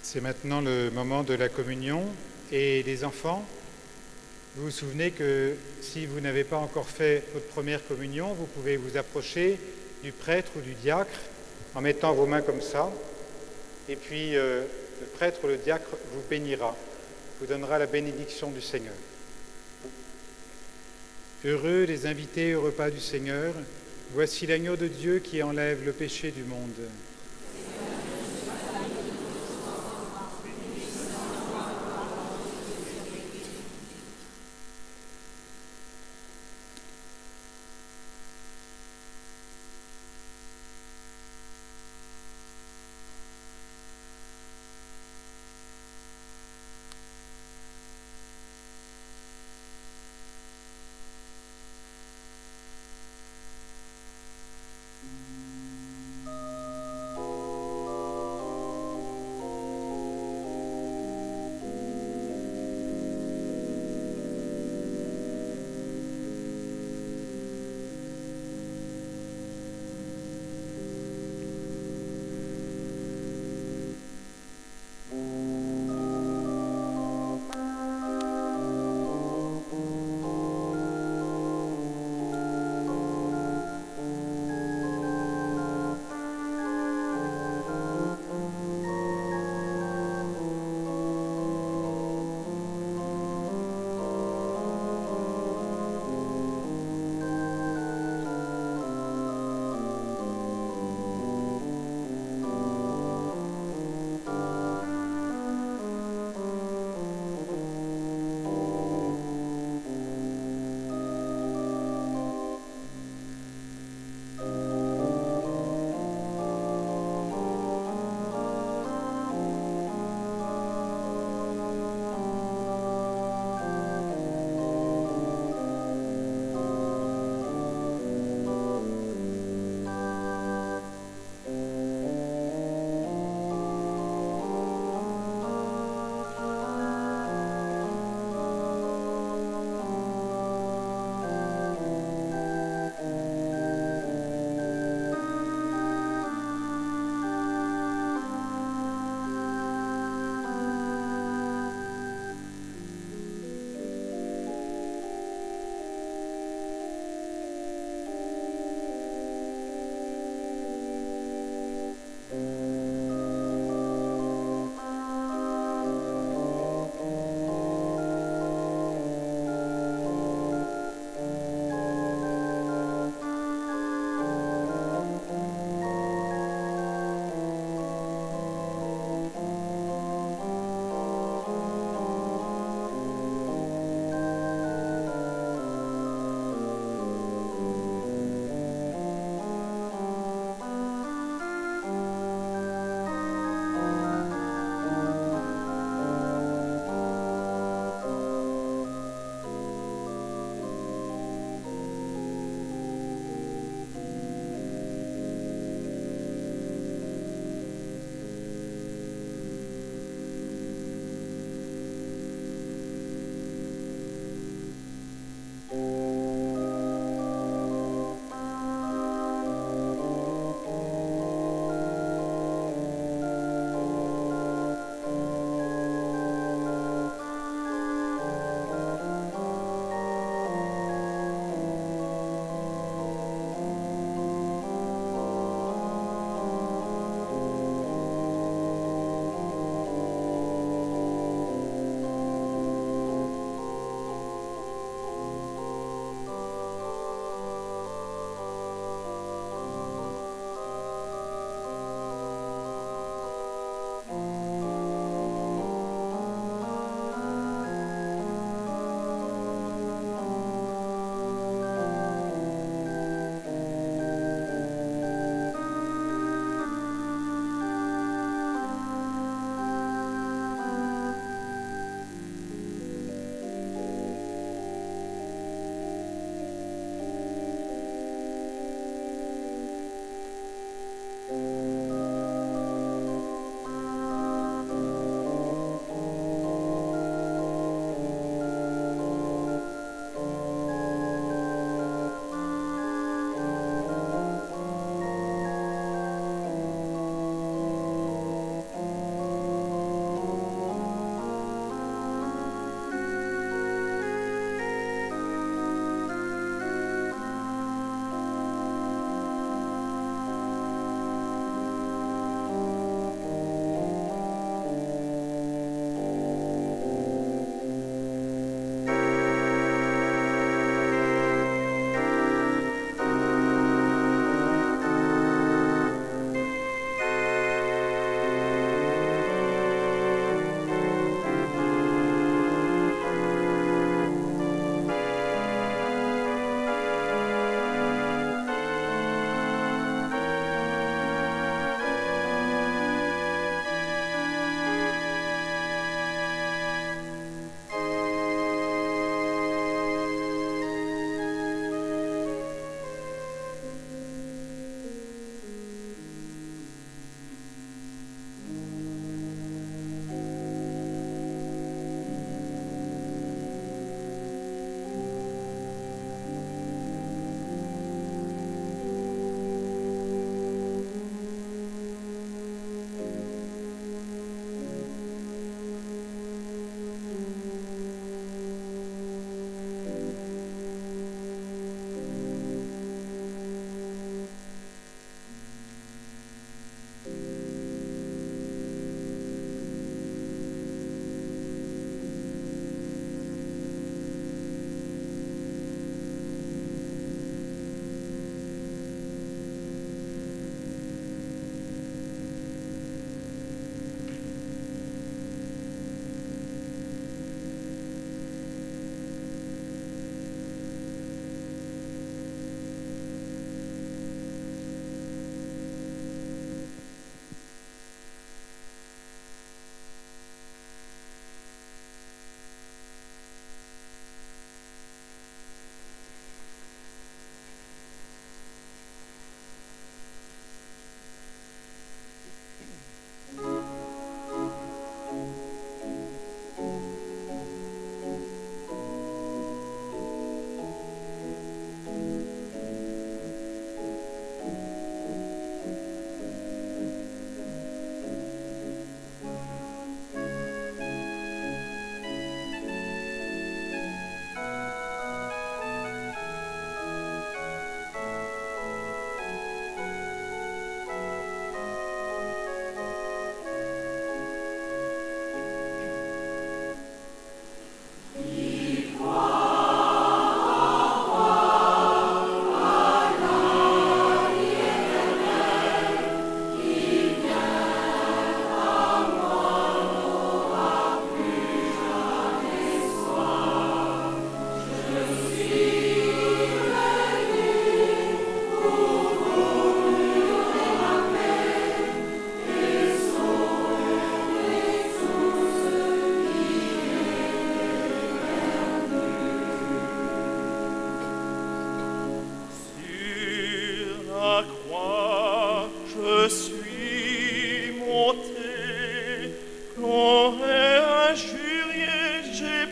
C'est maintenant le moment de la communion. Et les enfants, vous vous souvenez que si vous n'avez pas encore fait votre première communion, vous pouvez vous approcher du prêtre ou du diacre en mettant vos mains comme ça. Et puis le prêtre ou le diacre vous bénira, vous donnera la bénédiction du Seigneur. Heureux les invités au repas du Seigneur, voici l'agneau de Dieu qui enlève le péché du monde.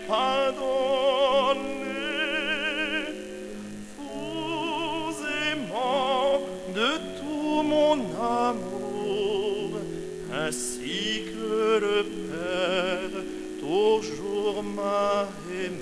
pardonnez, vous aimant de tout mon amour, ainsi que le Père toujours m'a aimé.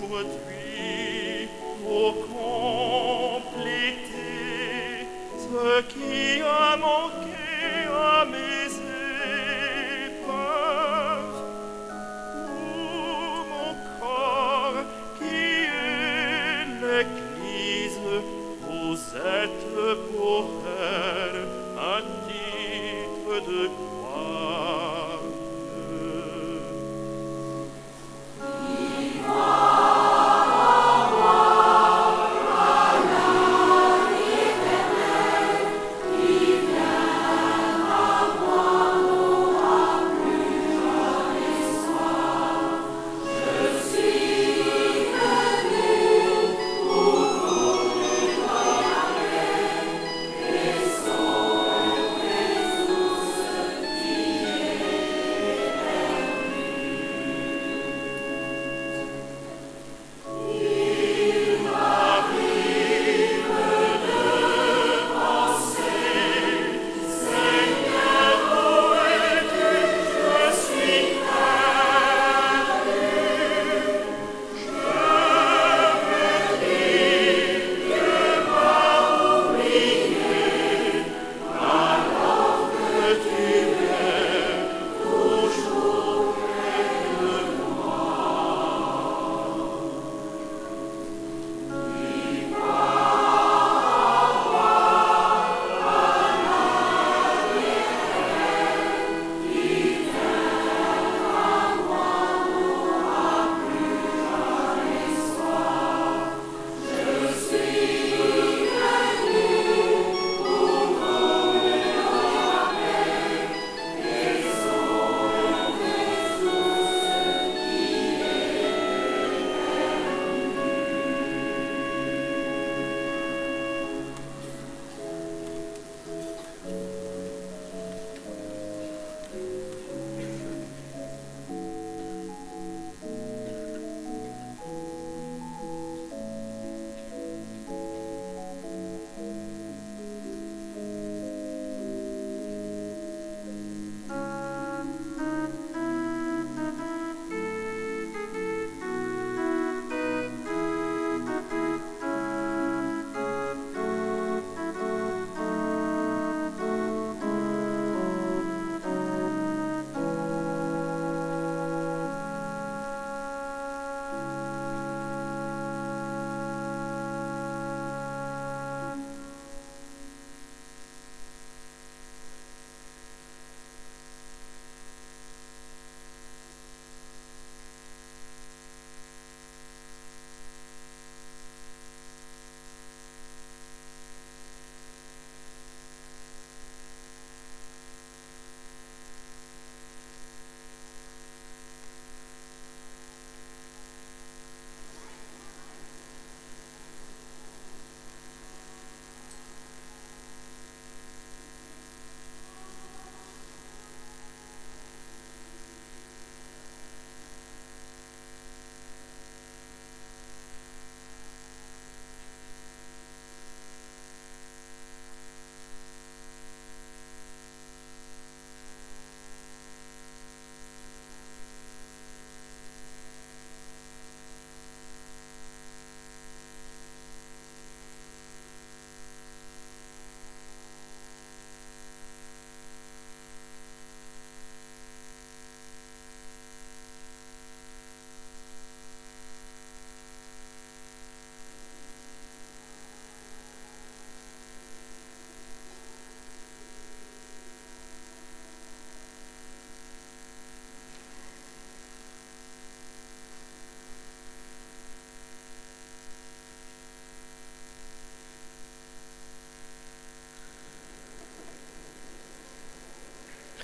Aujourd'hui, pour compléter ce qui a manqué à mes épreuves, pour mon corps qui est l'Église, vous êtes pour elle un titre de gloire.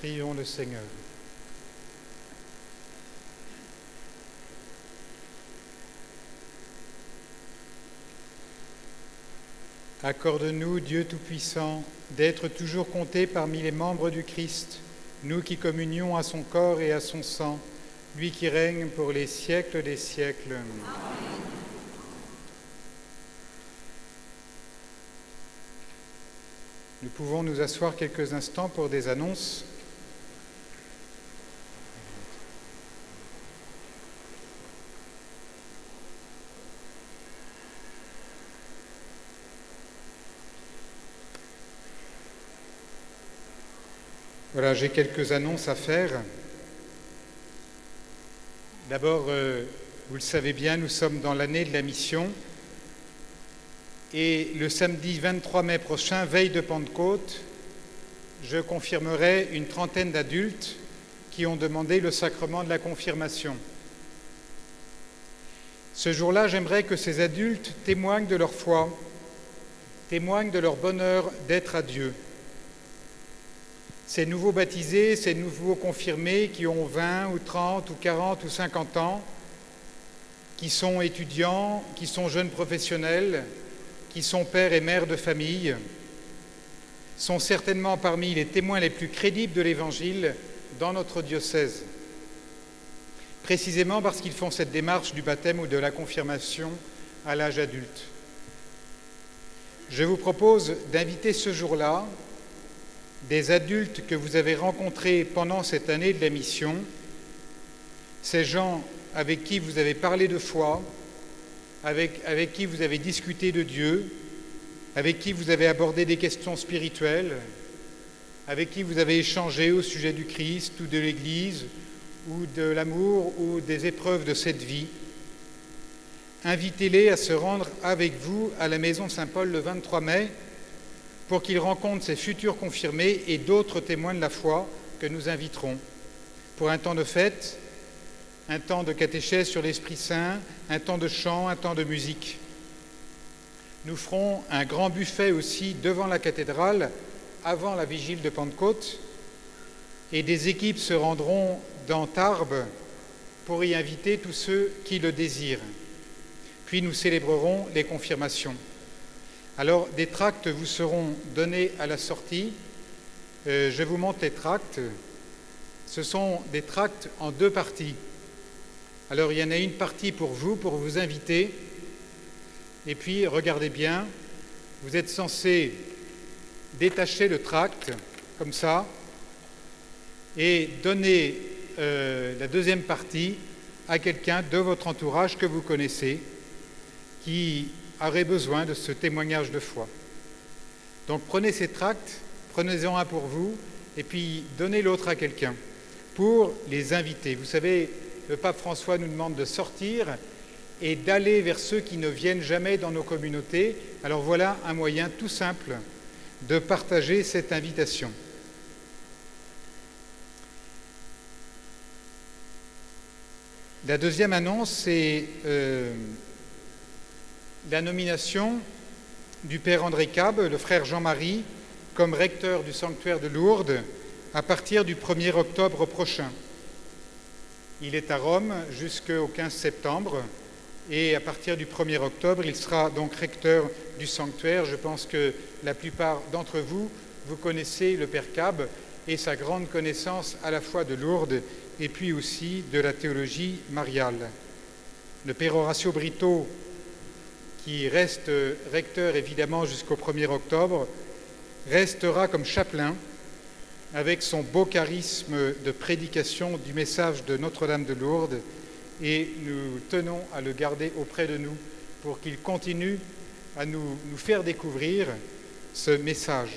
Prions le Seigneur. Accorde-nous, Dieu Tout-Puissant, d'être toujours comptés parmi les membres du Christ, nous qui communions à son corps et à son sang, lui qui règne pour les siècles des siècles. Amen. Nous pouvons nous asseoir quelques instants pour des annonces. Voilà, j'ai quelques annonces à faire. D'abord, vous le savez bien, nous sommes dans l'année de la mission. Et le samedi 23 mai prochain, veille de Pentecôte, je confirmerai une trentaine d'adultes qui ont demandé le sacrement de la confirmation. Ce jour-là, j'aimerais que ces adultes témoignent de leur foi, témoignent de leur bonheur d'être à Dieu. Ces nouveaux baptisés, ces nouveaux confirmés qui ont 20 ou 30 ou 40 ou 50 ans, qui sont étudiants, qui sont jeunes professionnels, qui sont pères et mères de famille, sont certainement parmi les témoins les plus crédibles de l'Évangile dans notre diocèse, précisément parce qu'ils font cette démarche du baptême ou de la confirmation à l'âge adulte. Je vous propose d'inviter ce jour-là des adultes que vous avez rencontrés pendant cette année de la mission, ces gens avec qui vous avez parlé de foi, avec qui vous avez discuté de Dieu, avec qui vous avez abordé des questions spirituelles, avec qui vous avez échangé au sujet du Christ ou de l'Église ou de l'amour ou des épreuves de cette vie. Invitez-les à se rendre avec vous à la Maison Saint-Paul le 23 mai pour qu'ils rencontrent ces futurs confirmés et d'autres témoins de la foi que nous inviterons pour un temps de fête, un temps de catéchèse sur l'Esprit Saint, un temps de chant, un temps de musique. Nous ferons un grand buffet aussi devant la cathédrale avant la vigile de Pentecôte et des équipes se rendront dans Tarbes pour y inviter tous ceux qui le désirent. Puis nous célébrerons les confirmations. Alors, des tracts vous seront donnés à la sortie. Je vous montre les tracts. Ce sont des tracts en deux parties. Alors, il y en a une partie pour vous inviter. Et puis, regardez bien, vous êtes censé détacher le tract, comme ça, et donner la deuxième partie à quelqu'un de votre entourage que vous connaissez, qui aurait besoin de ce témoignage de foi. Donc, prenez ces tracts, prenez-en un pour vous, et puis donnez l'autre à quelqu'un, pour les inviter. Vous savez, le pape François nous demande de sortir et d'aller vers ceux qui ne viennent jamais dans nos communautés. Alors voilà un moyen tout simple de partager cette invitation. La deuxième annonce, c'est la nomination du père André Cab, le frère Jean-Marie, comme recteur du sanctuaire de Lourdes à partir du 1er octobre prochain. Il est à Rome jusqu'au 15 septembre et à partir du 1er octobre, il sera donc recteur du sanctuaire. Je pense que la plupart d'entre vous, vous connaissez le père Cab et sa grande connaissance à la fois de Lourdes et puis aussi de la théologie mariale. Le père Horacio Brito, qui reste recteur évidemment jusqu'au 1er octobre, restera comme chapelain avec son beau charisme de prédication du message de Notre-Dame de Lourdes, et nous tenons à le garder auprès de nous pour qu'il continue à nous faire découvrir ce message.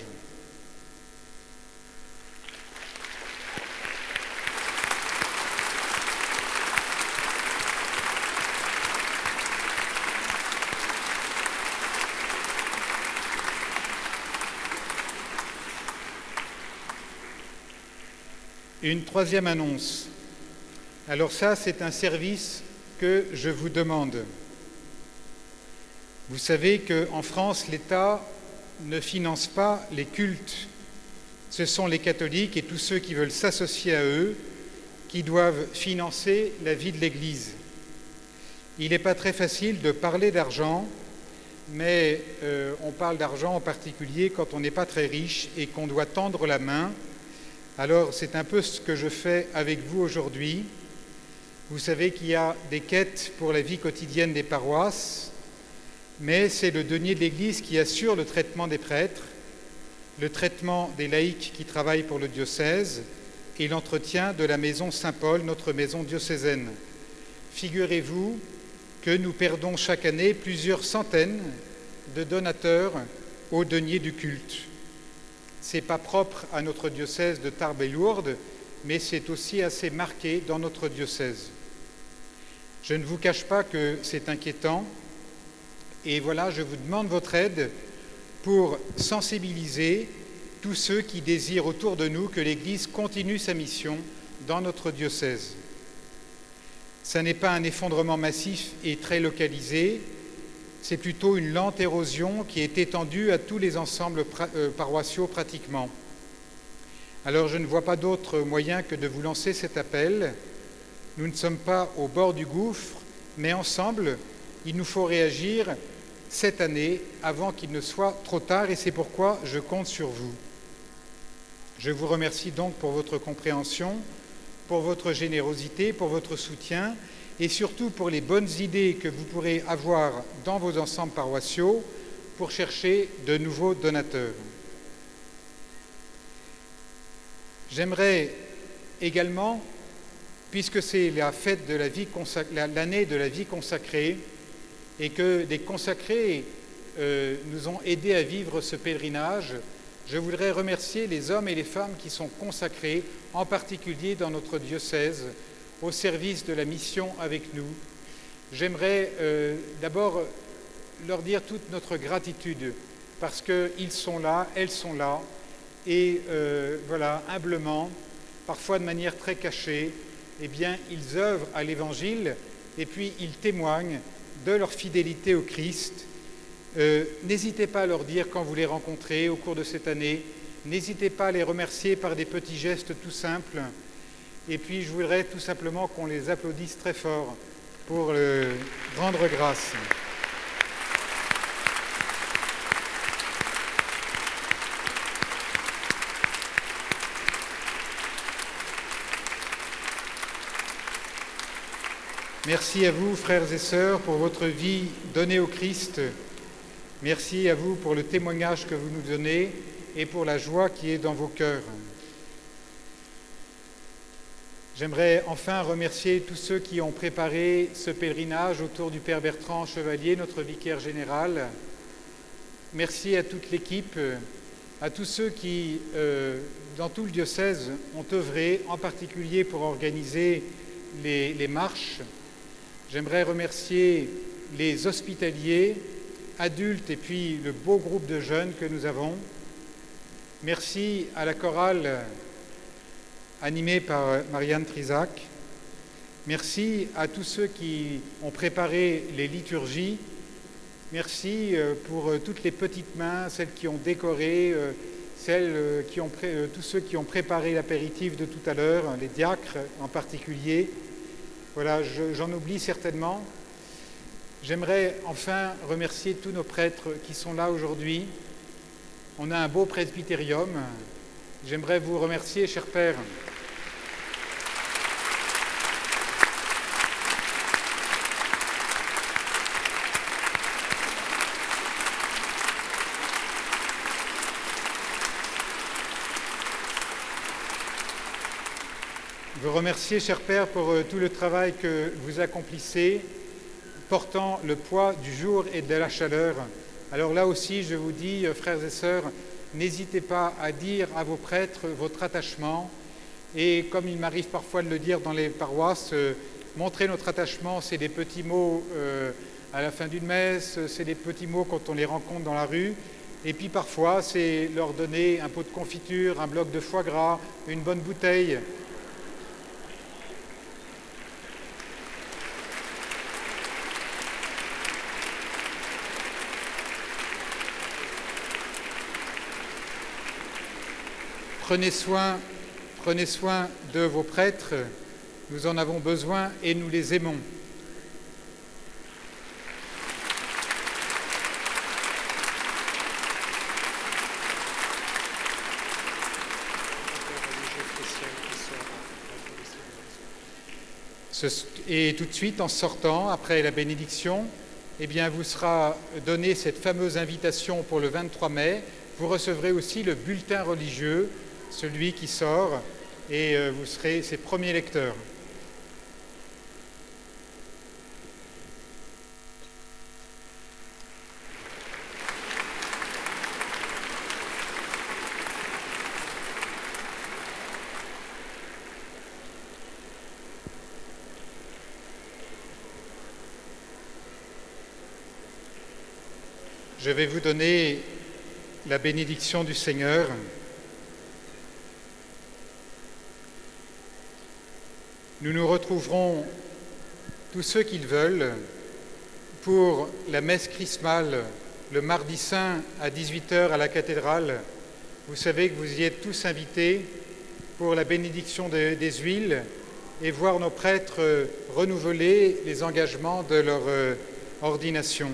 Une troisième annonce. Alors ça, c'est un service que je vous demande. Vous savez qu'en France, l'État ne finance pas les cultes Ce sont les catholiques et tous ceux qui veulent s'associer à eux qui doivent financer la vie de l'Église. Il n'est pas très facile de parler d'argent, mais on parle d'argent en particulier quand on n'est pas très riche et qu'on doit tendre la main. Alors c'est un peu ce que je fais avec vous aujourd'hui. Vous savez qu'il y a des quêtes pour la vie quotidienne des paroisses, mais c'est le denier de l'Église qui assure le traitement des prêtres, le traitement des laïcs qui travaillent pour le diocèse et l'entretien de la maison Saint-Paul, notre maison diocésaine. Figurez-vous que nous perdons chaque année plusieurs centaines de donateurs au denier du culte. Ce n'est pas propre à notre diocèse de Tarbes et Lourdes, mais c'est aussi assez marqué dans notre diocèse. Je ne vous cache pas que c'est inquiétant, et voilà, je vous demande votre aide pour sensibiliser tous ceux qui désirent autour de nous que l'Église continue sa mission dans notre diocèse. Ça n'est pas un effondrement massif et très localisé, c'est plutôt une lente érosion qui est étendue à tous les ensembles paroissiaux pratiquement. Alors je ne vois pas d'autre moyen que de vous lancer cet appel. Nous ne sommes pas au bord du gouffre, mais ensemble, il nous faut réagir cette année avant qu'il ne soit trop tard, et c'est pourquoi je compte sur vous. Je vous remercie donc pour votre compréhension, pour votre générosité, pour votre soutien et surtout pour les bonnes idées que vous pourrez avoir dans vos ensembles paroissiaux pour chercher de nouveaux donateurs. J'aimerais également, puisque c'est la fête de la vie l'année de la vie consacrée et que des consacrés nous ont aidés à vivre ce pèlerinage, je voudrais remercier les hommes et les femmes qui sont consacrés, en particulier dans notre diocèse, au service de la mission avec nous. J'aimerais d'abord leur dire toute notre gratitude, parce qu'ils sont là, elles sont là, et voilà, humblement, parfois de manière très cachée, eh bien, ils œuvrent à l'Évangile, et puis ils témoignent de leur fidélité au Christ. N'hésitez pas à leur dire quand vous les rencontrez au cours de cette année, n'hésitez pas à les remercier par des petits gestes tout simples. Et puis je voudrais tout simplement qu'on les applaudisse très fort pour rendre grâce. Merci à vous, frères et sœurs, pour votre vie donnée au Christ. Merci à vous pour le témoignage que vous nous donnez et pour la joie qui est dans vos cœurs. J'aimerais enfin remercier tous ceux qui ont préparé ce pèlerinage autour du Père Bertrand Chevalier, notre vicaire général. Merci à toute l'équipe, à tous ceux qui, dans tout le diocèse, ont œuvré, en particulier pour organiser les marches. J'aimerais remercier les hospitaliers, adultes et puis le beau groupe de jeunes que nous avons. Merci à la chorale animée par Marianne Trisac. Merci à tous ceux qui ont préparé les liturgies. Merci pour toutes les petites mains, celles qui ont décoré, tous ceux qui ont préparé l'apéritif de tout à l'heure, les diacres en particulier. Voilà, j'en oublie certainement. J'aimerais enfin remercier tous nos prêtres qui sont là aujourd'hui. On a un beau presbytérium. J'aimerais vous remercier, cher Père. Vous remercier, cher Père, pour tout le travail que vous accomplissez, portant le poids du jour et de la chaleur. Alors là aussi, je vous dis, frères et sœurs, n'hésitez pas à dire à vos prêtres votre attachement. Et comme il m'arrive parfois de le dire dans les paroisses, montrer notre attachement, c'est des petits mots à la fin d'une messe, c'est des petits mots quand on les rencontre dans la rue. Et puis parfois, c'est leur donner un pot de confiture, un bloc de foie gras, une bonne bouteille. Prenez soin de vos prêtres, nous en avons besoin et nous les aimons. Et tout de suite, en sortant, après la bénédiction, eh bien, vous sera donnée cette fameuse invitation pour le 23 mai. Vous recevrez aussi le bulletin religieux, celui qui sort, et vous serez ses premiers lecteurs. Je vais vous donner la bénédiction du Seigneur. Nous nous retrouverons, tous ceux qui le veulent, pour la messe chrismale le mardi saint à 18h à la cathédrale. Vous savez que vous y êtes tous invités pour la bénédiction des huiles et voir nos prêtres renouveler les engagements de leur ordination.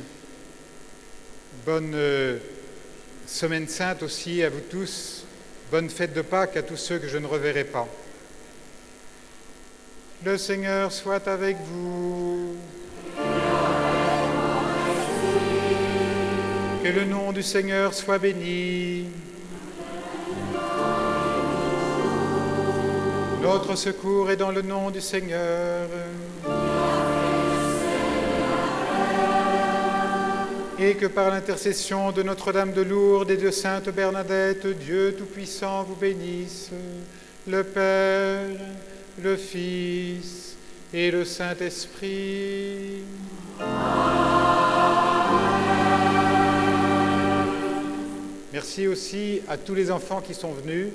Bonne Semaine Sainte aussi à vous tous. Bonne fête de Pâques à tous ceux que je ne reverrai pas. Le Seigneur soit avec vous. Que le nom du Seigneur soit béni. Notre secours est dans le nom du Seigneur. Et que par l'intercession de Notre-Dame de Lourdes et de Sainte Bernadette, Dieu Tout-Puissant vous bénisse, le Père, le Fils et le Saint-Esprit. Merci aussi à tous les enfants qui sont venus.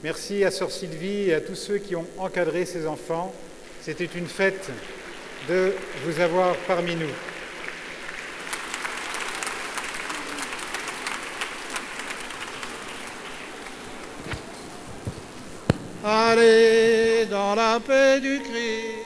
Merci à Sœur Sylvie et à tous ceux qui ont encadré ces enfants. C'était une fête de vous avoir parmi nous. Allez dans la paix du Christ.